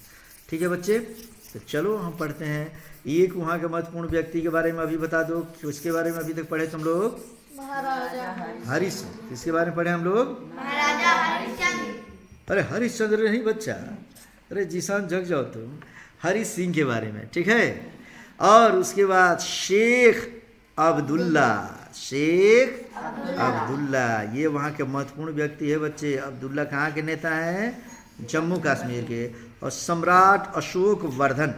ठीक है बच्चे, तो चलो हम पढ़ते हैं। एक वहाँ के महत्वपूर्ण व्यक्ति के बारे में अभी बता दो कि उसके बारे में अभी तक पढ़े तुम लोग? महाराजा हरि सिंह। किसके बारे में पढ़े हम लोग? महाराजा हरिश्चंद्र। अरे हरिश्चंद्र नहीं बच्चा, अरे जीसान जग जाओ तुम। हरि सिंह के बारे में, ठीक है। और उसके बाद शेख अब्दुल्ला। शेख अब्दुल्ला, ये वहाँ के महत्वपूर्ण व्यक्ति है बच्चे। अब्दुल्ला कहाँ के नेता हैं? जम्मू कश्मीर के। और सम्राट अशोक वर्धन,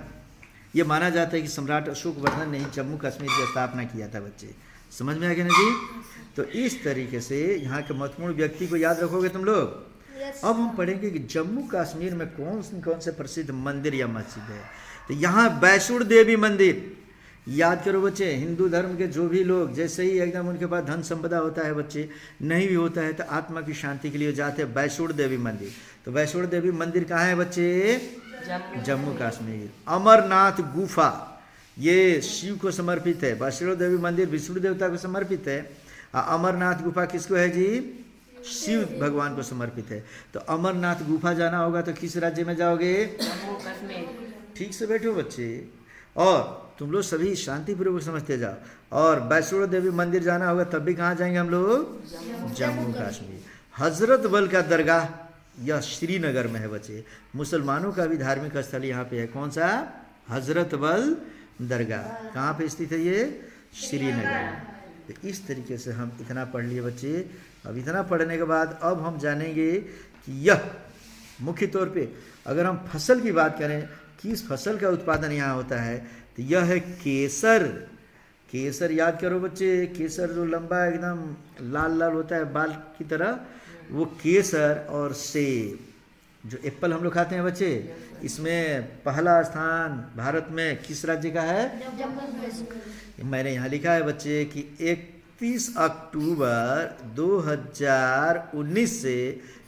ये माना जाता है कि सम्राट अशोक वर्धन ने ही जम्मू कश्मीर की स्थापना किया था बच्चे। समझ में आ गया ना जी? तो इस तरीके से यहाँ के महत्वपूर्ण व्यक्ति को याद रखोगे तुम लोग। अब हम पढ़ेंगे कि जम्मू कश्मीर में कौन से प्रसिद्ध मंदिर या मस्जिद है। तो यहाँ वैष्णो देवी मंदिर, याद करो बच्चे। हिंदू धर्म के जो भी लोग, जैसे ही एकदम उनके पास धन संपदा होता है बच्चे, नहीं भी होता है, तो आत्मा की शांति के लिए जाते हैं वैष्णो देवी मंदिर। तो वैष्णो देवी मंदिर कहाँ है बच्चे? जम्मू कश्मीर। अमरनाथ गुफा, ये शिव को समर्पित है। वैष्णो देवी मंदिर विष्णु देवता को समर्पित है। अमरनाथ गुफा किसको है जी? शिव भगवान को समर्पित है। तो अमरनाथ गुफा जाना होगा तो किस राज्य में जाओगे? जम्मू कश्मीर। ठीक से बैठो बच्चे। और तुम लोग सभी शांतिपूर्वक समझते जाओ। और वैष्णो देवी मंदिर जाना होगा तब भी कहाँ जाएंगे हम लोग? जम्मू कश्मीर। हजरत बल का दरगाह यह श्रीनगर में है बच्चे। मुसलमानों का भी धार्मिक स्थल यहाँ पे है। कौन सा? हजरत बल दरगाह। कहाँ पे स्थित है ये? श्रीनगर। तो इस तरीके से हम इतना पढ़ लिए बच्चे। अब इतना पढ़ने के बाद अब हम जानेंगे कि यह मुख्य तौर पे अगर हम फसल की बात करें, किस फसल का उत्पादन यहाँ होता है, तो यह है केसर। केसर याद करो बच्चे, केसर जो लंबा एकदम लाल लाल होता है बाल की तरह, वो केसर। और सेब, जो एप्पल हम लोग खाते हैं बच्चे, इसमें पहला स्थान भारत में किस राज्य का है? मैंने यहाँ लिखा है बच्चे कि 31 अक्टूबर 2019 से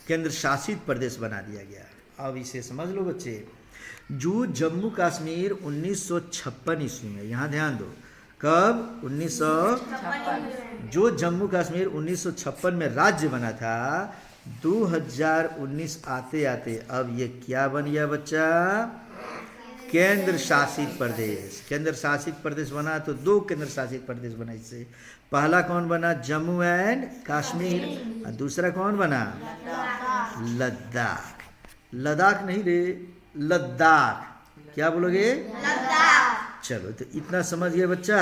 केंद्र शासित प्रदेश बना दिया गया। अब इसे समझ लो बच्चे, जो जम्मू कश्मीर 1956 ईस्वी में, यहाँ ध्यान दो, कब? 1956। जो जम्मू कश्मीर 1956 में राज्य बना था, 2019 आते आते अब ये क्या बन गया बच्चा? केंद्र शासित प्रदेश। केंद्र शासित प्रदेश बना तो 2 केंद्र शासित प्रदेश बना इससे। पहला कौन बना? जम्मू एंड कश्मीर। और दूसरा कौन बना? लद्दाख। लद्दाख नहीं रे, लद्दाख। क्या बोलोगे? लद्दाख। चलो, तो इतना समझ गए बच्चा।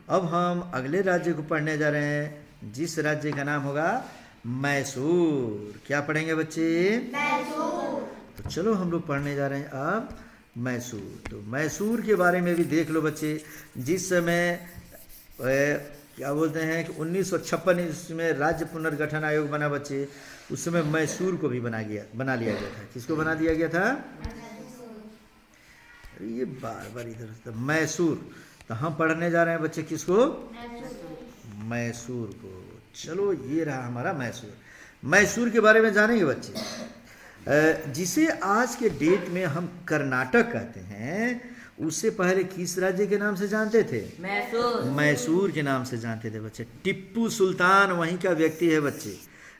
अब हम अगले राज्य को पढ़ने जा रहे हैं, जिस राज्य का नाम होगा मैसूर। क्या पढ़ेंगे बच्चे? मैसूर। तो चलो हम लोग पढ़ने जा रहे हैं अब मैसूर। तो मैसूर के बारे में भी देख लो बच्चे। जिस समय क्या बोलते हैं कि 1956 इसमें राज्य पुनर्गठन आयोग बना बच्चे, उस समय मैसूर को भी बना लिया गया था। किसको बना दिया गया था? अरे ये बार बार इधर तो मैसूर। तो हम पढ़ने जा रहे हैं बच्चे किसको? मैसूर को। चलो, ये रहा हमारा मैसूर। मैसूर के बारे में जानेंगे बच्चे, जिसे आज के डेट में हम कर्नाटक कहते हैं। उससे पहले किस राज्य के नाम से जानते थे? मैसूर। मैसूर के नाम से जानते थे बच्चे। टिप्पू सुल्तान वहीं का व्यक्ति है बच्चे,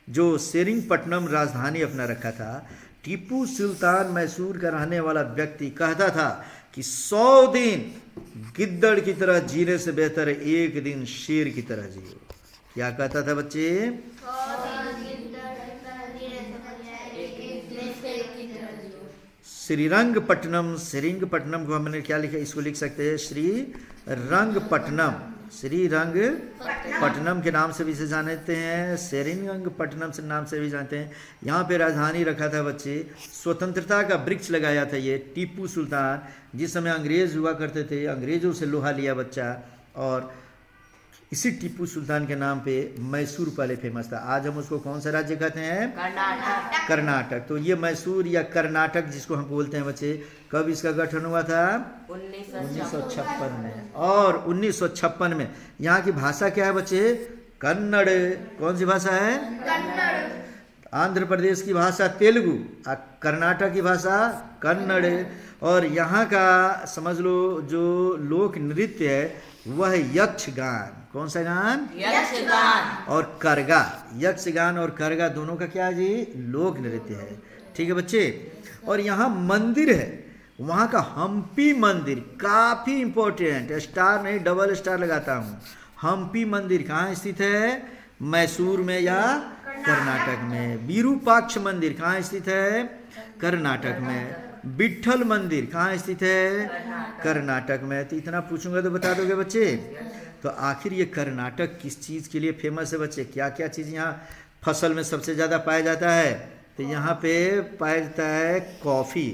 जो सेरिंगपट्टनम राजधानी अपना रखा था। टिप्पू सुल्तान मैसूर का रहने वाला व्यक्ति कहता था कि 100 दिन गिद्दड़ की तरह जीने से बेहतर है 1 दिन शेर की तरह जियो। क्या कहता था बच्चे? श्रीरंगपट्टनम। श्रीरंगपट्टनम को हमने क्या लिखा? इसको लिख सकते हैं श्रीरंगपट्टनम। श्रीरंगपट्टनम के नाम से भी इसे जानते हैं, श्रीरंगपट्टनम से नाम से भी जानते हैं। यहाँ पे राजधानी रखा था बच्चे। स्वतंत्रता का वृक्ष लगाया था ये टीपू सुल्तान। जिस समय अंग्रेज हुआ करते थे, अंग्रेजों से लोहा लिया बच्चा, और इसी टीपू सुल्तान के नाम पे मैसूर पहले फेमस था। आज हम उसको कौन सा राज्य कहते हैं? कर्नाटक। कर्नाटक। तो ये मैसूर या कर्नाटक जिसको हम बोलते हैं बच्चे, कब इसका गठन हुआ था? 1956 में। और 1956 में यहाँ की भाषा क्या है बच्चे? कन्नड़। कौन सी भाषा है? कन्नड़। आंध्र प्रदेश की भाषा तेलुगु, कर्नाटक की भाषा कन्नड़। और यहाँ का समझ लो जो लोक नृत्य है वह है यक्षगान। कौन सा गान? यक्षगान। और करगा। यक्षगान और करगा दोनों का क्या है जी? लोक नृत्य है। ठीक है बच्चे। और यहाँ मंदिर है, वहाँ का हम्पी मंदिर काफी इंपॉर्टेंट। स्टार नहीं, डबल स्टार लगाता हूँ। हम्पी मंदिर कहाँ स्थित है? मैसूर में या कर्नाटक में। विरूपाक्ष मंदिर कहाँ स्थित है? कर्नाटक में। विट्ठल मंदिर कहाँ स्थित है? कर्नाटक में। तो इतना पूछूंगा तो बता दोगे बच्चे? तो आखिर ये कर्नाटक किस चीज़ के लिए फेमस है बच्चे? क्या क्या चीज़ यहाँ फसल में सबसे ज़्यादा पाया जाता है? तो यहाँ पे पाया जाता है कॉफ़ी।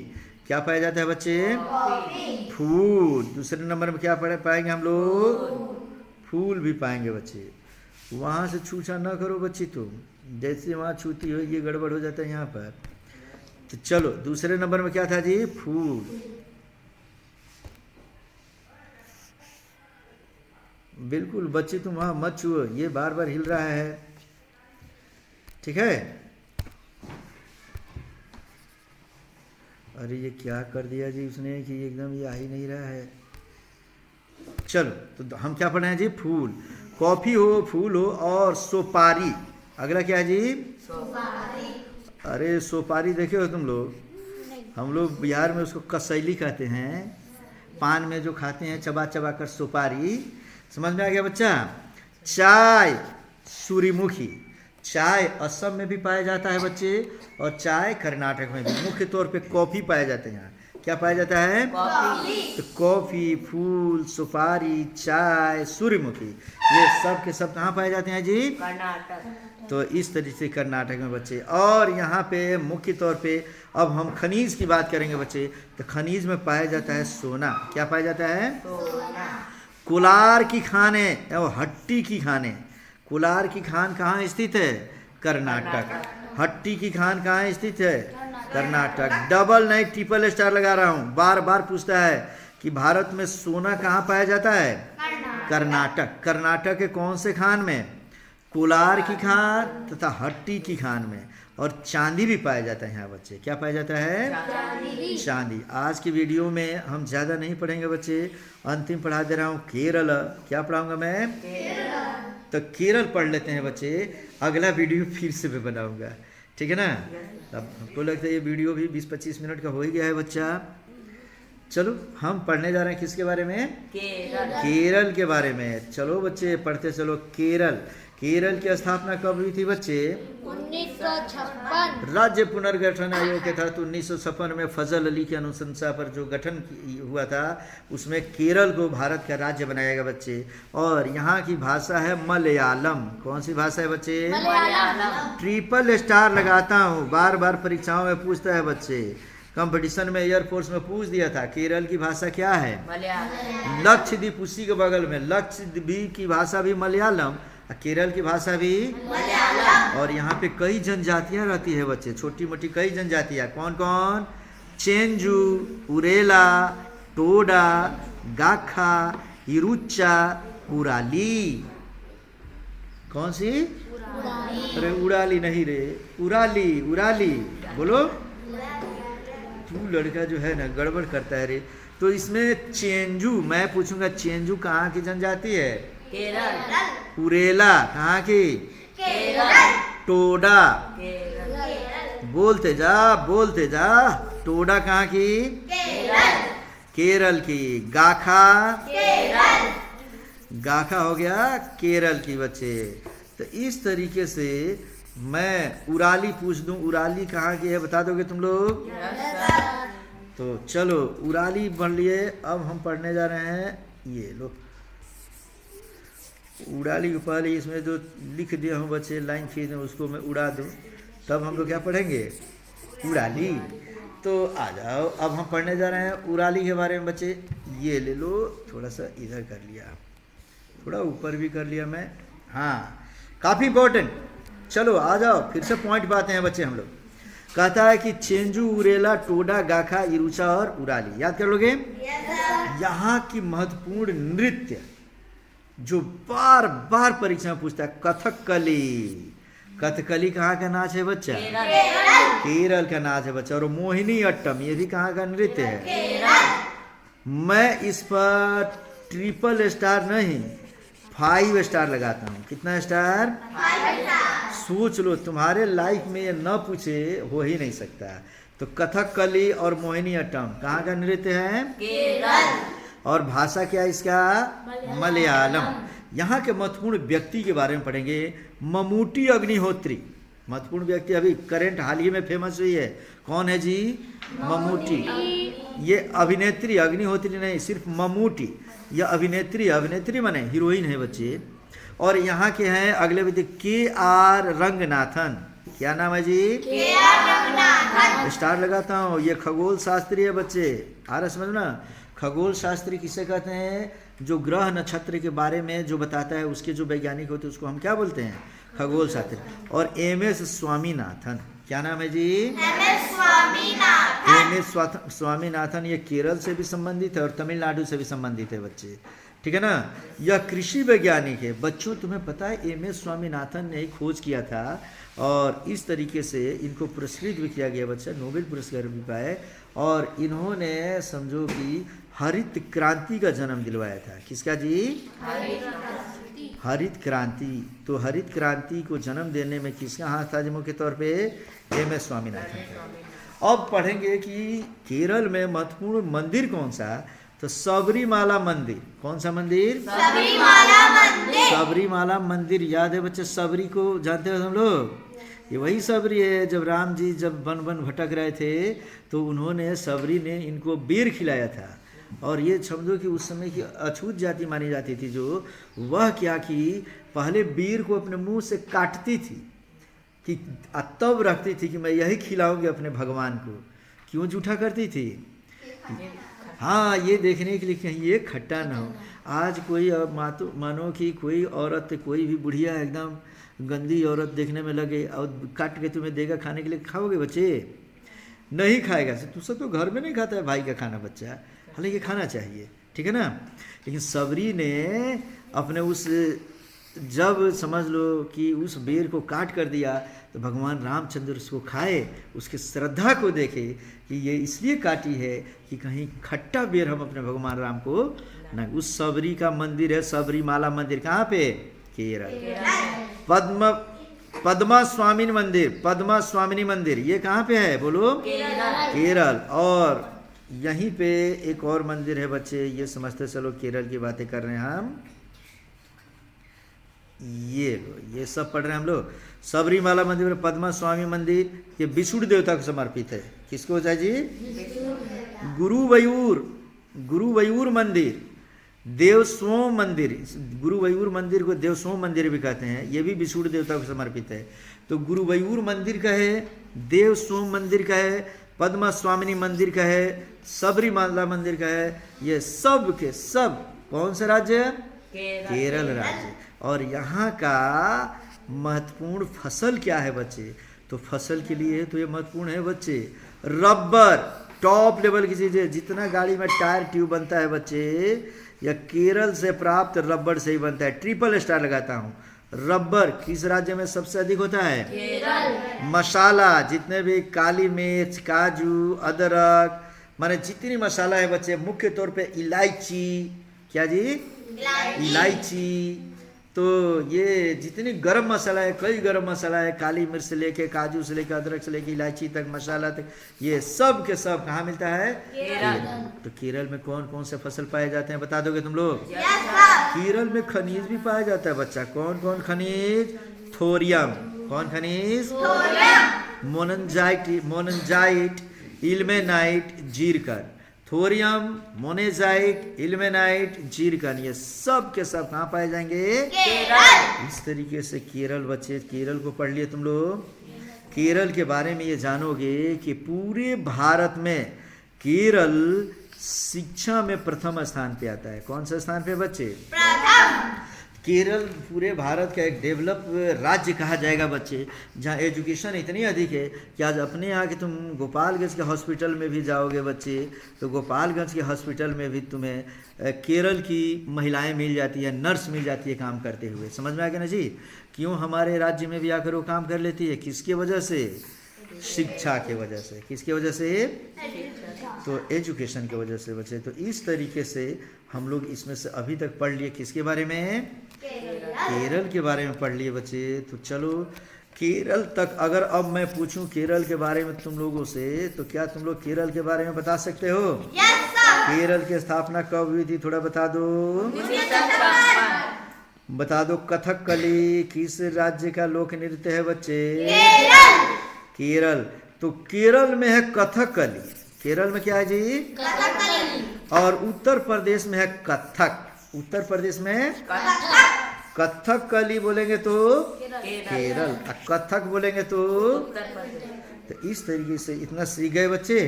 क्या पाया जाता है बच्चे? फूल। दूसरे नंबर में क्या पाएंगे हम लोग? फूल भी पाएंगे बच्चे। वहाँ से छूछा ना करो बच्ची, तुम जैसे वहाँ छूती हो ये गड़बड़ हो जाता है यहाँ पर। तो चलो, दूसरे नंबर में क्या था जी? फूल। बिल्कुल बच्चे, तुम वहाँ मत छुओ, ये बार बार हिल रहा है। ठीक है? अरे ये क्या कर दिया जी उसने कि एकदम ये आ ही नहीं रहा है। चलो, तो हम क्या पढ़े हैं जी? फूल। कॉफी हो, फूल हो, और सोपारी। अगला क्या है जी? सोपारी। अरे सोपारी देखे हो तुम लोग? हम लोग बिहार में उसको कसैली कहते हैं। पान में जो खाते हैं चबा चबा कर सुपारी, समझ में आ गया बच्चा। चाय सूर्यमुखी, चाय असम में भी पाया जाता है बच्चे, और चाय कर्नाटक में भी। मुख्य तौर पे कॉफ़ी पाया जाता है यहाँ। क्या पाया जाता है? कॉफ़ी। तो कॉफ़ी, फूल, सुपारी, चाय, सूर्यमुखी, ये सब के सब कहाँ पाए जाते हैं जी? कर्नाटक। तो इस तरीके से कर्नाटक में बच्चे। और यहाँ पे मुख्य तौर पे अब हम खनिज की बात करेंगे बच्चे, तो खनिज में पाया जाता है सोना। क्या पाया जाता है? सोना। कोलार की खाने और हट्टी की खाने। कोलार की खान कहाँ स्थित है? कर्नाटक। हट्टी की खान कहाँ स्थित है? कर्नाटक। डबल नहीं ट्रिपल स्टार लगा रहा हूँ। बार बार पूछता है कि भारत में सोना कहाँ पाया जाता है? कर्नाटक। कर्नाटक के कौन से खान में? कोलार की खान तथा हट्टी की खान में। और चांदी भी पाया जाता है यहाँ बच्चे। क्या पाया जाता है? चांदी। आज की वीडियो में हम ज़्यादा नहीं पढ़ेंगे बच्चे, अंतिम पढ़ा दे रहा हूँ केरल। क्या पढ़ाऊँगा मैं? तो केरल पढ़ लेते हैं बच्चे, अगला वीडियो फिर से मैं बनाऊँगा, ठीक है ना। अब हमको लगता है ये वीडियो भी 20-25 मिनट का हो ही गया है बच्चा। चलो हम पढ़ने जा रहे हैं किसके बारे में? केरल के बारे में। चलो बच्चे पढ़ते चलो। केरल, केरल की स्थापना कब हुई थी बच्चे? 1956। राज्य पुनर्गठन आयोग के तहत 1956 में फजल अली की अनुशंसा पर जो गठन हुआ था, उसमें केरल को भारत का राज्य बनाया गया बच्चे। और यहाँ की भाषा है मलयालम। कौन सी भाषा है बच्चे? मलयालम। ट्रिपल स्टार लगाता हूँ, बार बार परीक्षाओं में पूछता है बच्चे। कंपटीशन में एयरफोर्स में पूछ दिया था केरल की भाषा क्या है? मलयालम। लक्षद्वीप उसी के बगल में, लक्षद्वीप की भाषा भी मलयालम, केरल की भाषा भी मलयालम। और यहाँ पे कई जनजातियाँ रहती है बच्चे, छोटी मोटी कई जनजातियाँ। कौन कौन? चेंजू, उरेला, टोडा, गाखा, इरुच्चा, उराली। कौन सी? अरे उड़ाली नहीं रे, उराली। उराली बोलो। तू लड़का जो है ना गड़बड़ करता है रे। तो इसमें चेंजू, मैं पूछूंगा चेंजू कहाँ की जनजाति है? केरल। उरेला कहाँ की? केरल। टोडा, केरल। बोलते जा बोलते जा। टोडा कहाँ की? केरल। केरल की। गाखा, केरल। गाखा हो गया केरल की बच्चे। तो इस तरीके से मैं उराली पूछ दूं, उराली कहाँ की है बता दोगे तुम लोग? तो चलो उराली पढ़ लिए। अब हम पढ़ने जा रहे हैं, ये लो उड़ाली के पहले इसमें जो लिख दिया हूँ बच्चे लाइन खींच दूँ, उसको मैं उड़ा दूँ, तब हम लोग क्या पढ़ेंगे? उड़ाली। तो आ जाओ, अब हम पढ़ने जा रहे हैं उराली के बारे में बच्चे। ये ले लो, थोड़ा सा इधर कर लिया, थोड़ा ऊपर भी कर लिया मैं, हाँ काफ़ी इम्पोर्टेंट। चलो आ जाओ, फिर से पॉइंट पे आते हैं बच्चे हम लोग। कहता है कि चेंजू, उरेला, टोडा, गाखा, इरुचा और उराली। याद कर लोगे? यहाँ की महत्वपूर्ण नृत्य जो बार बार परीक्षा में पूछता है, कथकली। कथकली कहाँ का नाच है बच्चा? केरल का नाच है बच्चा। और मोहिनी अट्टम, ये भी कहाँ का नृत्य है? मैं इस पर ट्रिपल स्टार नहीं 5 स्टार लगाता हूँ। कितना स्टार? 5 स्टार। सोच लो, तुम्हारे लाइफ में ये न पूछे हो ही नहीं सकता। तो कथकली और मोहिनी अट्टम कहाँ का नृत्य है? केरल। और भाषा क्या है इसका? मलयालम। यहाँ के महत्वपूर्ण व्यक्ति के बारे में पढ़ेंगे। ममूटी अग्निहोत्री, महत्वपूर्ण व्यक्ति अभी करंट हाल ही में फेमस हुई है। कौन है जी? ममूटी। ये अभिनेत्री, अग्निहोत्री नहीं, सिर्फ ममूटी। यह अभिनेत्री, अभिनेत्री माने हीरोइन है बच्चे। और यहाँ के हैं अगले व्यक्ति के.आर. रंगनाथन। क्या नाम है जी? के.आर. रंगनाथन। स्टार लगाता हूँ। ये खगोल शास्त्री है बच्चे। आ रहा समझ ना? खगोल शास्त्री किसे कहते हैं? जो ग्रह नक्षत्र के बारे में जो बताता है, उसके जो वैज्ञानिक होते हैं उसको हम क्या बोलते हैं? खगोल शास्त्री। और एम.एस. स्वामीनाथन। क्या नाम है जी? एम.एस. स्वामीनाथन। एम.एस. स्वामीनाथन ये केरल से भी संबंधित है और तमिलनाडु से भी संबंधित है बच्चे, ठीक है ना। यह कृषि वैज्ञानिक है बच्चों। तुम्हें पता है एम.एस. स्वामीनाथन ने ही खोज किया था और इस तरीके से इनको पुरस्कृत भी किया गया बच्चा, नोबेल पुरस्कार भी पाए। और इन्होंने समझो कि हरित क्रांति का जन्म दिलवाया था। किसका जी? हरित क्रांति। तो हरित क्रांति को जन्म देने में किसका हाथ था? मुख्य तौर पे एम.एस. स्वामीनाथन का। अब पढ़ेंगे कि केरल में महत्वपूर्ण मंदिर कौन सा? तो सबरीमाला मंदिर, कौन सा मंदिर? सबरीमाला मंदिर। सबरीमाला मंदिर याद है बच्चे? सबरी को जानते हो हम लोग? ये वही सबरी है, जब राम जी जब वन वन भटक रहे थे तो उन्होंने, सबरी ने इनको बेर खिलाया था। और ये समझो कि उस समय की अछूत जाति मानी जाती थी, जो वह क्या कि पहले बेर को अपने मुंह से काटती थी कि तब रखती थी कि मैं यही खिलाऊंगी अपने भगवान को। क्यों जूठा करती थी? हाँ, ये देखने के लिए कहीं ये खट्टा ना हो। आज कोई मानो कि कोई औरत, कोई भी बुढ़िया एकदम गंदी औरत देखने में लगे और काट के तुम्हें देगा खाने के लिए, खाओगे बच्चे? नहीं खाएगा। तू सब तो घर में नहीं खाता है भाई का खाना बच्चा, हालांकि खाना चाहिए, ठीक है ना। लेकिन सबरी ने अपने उस, जब समझ लो कि उस बेर को काट कर दिया तो भगवान रामचंद्र उसको खाए, उसके श्रद्धा को देखे कि ये इसलिए काटी है कि कहीं खट्टा बेर हम अपने भगवान राम को न। उस सबरी का मंदिर है, सबरीमाला मंदिर। कहाँ पे? केरल। पद्मा स्वामिनी मंदिर, पद्मा स्वामिनी मंदिर ये कहाँ पे है बोलो? केरल। और यहीं पे एक और मंदिर है बच्चे, ये समझते चलो केरल की बातें कर रहे हैं हम। ये सब पढ़ रहे हैं हम लोग। सबरीमाला मंदिर, पद्मा स्वामी मंदिर, ये विष्णु देवता को समर्पित है। किसको होता है जी? गुरुवयूर मंदिर, देवस्वोम मंदिर। गुरुवयूर मंदिर को देवस्वोम मंदिर भी कहते हैं, ये भी विष्णु देवता को समर्पित है। तो गुरुवयूर मंदिर का है, देवस्वोम मंदिर का है, पद्मा स्वामिनी मंदिर का है, सबरीमाला मंदिर का है। ये सब के सब कौन सा राज्य है? केरल राज्य। और यहाँ का महत्वपूर्ण फसल क्या है बच्चे? तो फसल के लिए तो ये महत्वपूर्ण है बच्चे, रबर, टॉप लेवल की चीज़ है। जितना गाड़ी में टायर ट्यूब बनता है बच्चे, या केरल से प्राप्त रबर से ही बनता है। ट्रिपल स्टार लगाता हूँ। रबर किस राज्य में सबसे अधिक होता है? केरल। मसाला, जितने भी काली मिर्च, काजू, अदरक, माने जितनी मसाला है बच्चे, मुख्य तौर पे इलायची, क्या जी? इलायची। तो ये जितनी गरम मसाला है, कई गरम मसाला है, काली मिर्च से लेके, काजू से लेके, अदरक से लेके, इलायची तक, मसाला तक, ये सब के सब कहाँ मिलता है? केरल। तो केरल में कौन कौन से फसल पाए जाते हैं बता दोगे तुम लोग? केरल में खनिज भी पाया जाता है बच्चा। कौन कौन खनिज? थोरियम। कौन खनिज? मोनजाइट, इल्मेनाइट, जीरकन। थोरियम, मोनेजाइट, इल्मेनाइट, जीरकन, ये सब के सब कहाँ पाए जाएंगे? केरल। इस तरीके से केरल बच्चे, केरल को पढ़ लिए तुम लोग। केरल के बारे में ये जानोगे कि पूरे भारत में केरल शिक्षा में प्रथम स्थान पे आता है। कौन सा स्थान पे बच्चे? प्रथम। केरल पूरे भारत का एक डेवलप राज्य कहा जाएगा बच्चे, जहाँ एजुकेशन इतनी अधिक है कि आज अपने यहाँ के तुम गोपालगंज के हॉस्पिटल में भी जाओगे बच्चे, तो गोपालगंज के हॉस्पिटल में भी तुम्हें केरल की महिलाएं मिल जाती है, नर्स मिल जाती है काम करते हुए। समझ में आ गया ना जी? क्यों हमारे राज्य में भी आकर वो काम कर लेती है? किसकी वजह से? शिक्षा के वजह से। किसकी वजह से? तो एजुकेशन की वजह से बच्चे। तो इस तरीके से हम लोग इसमें से अभी तक पढ़ लिए किसके बारे में? केरल के बारे में पढ़ लिए बच्चे। तो चलो केरल तक अगर अब मैं पूछूं केरल के बारे में तुम लोगों से, तो क्या तुम लोग केरल के बारे में बता सकते हो? केरल की स्थापना कब हुई थी थोड़ा बता दो। बता दो। कथकली किस राज्य का लोक नृत्य है बच्चे? केरल। तो केरल में है कथकली। केरल में क्या है जी? कथकली। और उत्तर प्रदेश में है कथक। उत्तर प्रदेश में कथकली बोलेंगे तो केरल, और कथक बोलेंगे तो तो इस तरीके से इतना सीख गए बच्चे?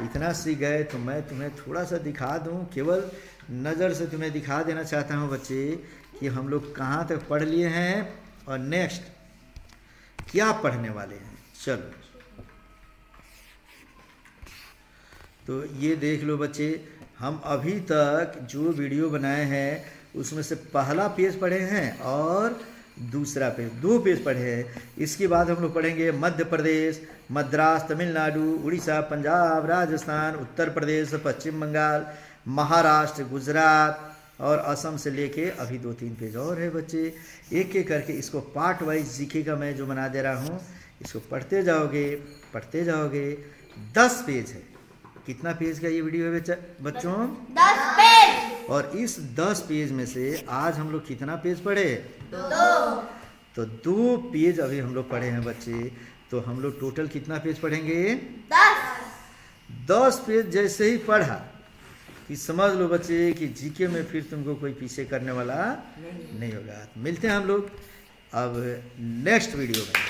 इतना सीख गए तो मैं तुम्हें थोड़ा सा दिखा दूं, केवल नज़र से तुम्हें दिखा देना चाहता हूं बच्चे कि हम लोग कहाँ तक पढ़ लिए हैं और नेक्स्ट क्या पढ़ने वाले हैं। चलो तो ये देख लो बच्चे, हम अभी तक जो वीडियो बनाए हैं उसमें से पहला पेज पढ़े हैं और दूसरा पेज, 2 पेज पढ़े हैं। इसके बाद हम लोग पढ़ेंगे मध्य प्रदेश, मद्रास, तमिलनाडु, उड़ीसा, पंजाब, राजस्थान, उत्तर प्रदेश, पश्चिम बंगाल, महाराष्ट्र, गुजरात और असम से लेके अभी 2-3 पेज और है बच्चे। एक एक करके इसको पार्ट वाइज जीके का मैं जो बना दे रहा हूँ, इसको पढ़ते जाओगे 10 पेज है। कितना पेज का ये वीडियो है बच्चों? 10 पेज। और इस 10 पेज में से आज हम लोग कितना पेज पढ़े? 2। तो 2 पेज अभी हम लोग पढ़े हैं बच्चे। तो हम लोग टोटल कितना पेज पढ़ेंगे? 10 पेज जैसे ही पढ़ा कि समझ लो बच्चे कि जीके में फिर तुमको कोई पीछे करने वाला नहीं होगा। मिलते हैं हम लोग अब नेक्स्ट वीडियो में।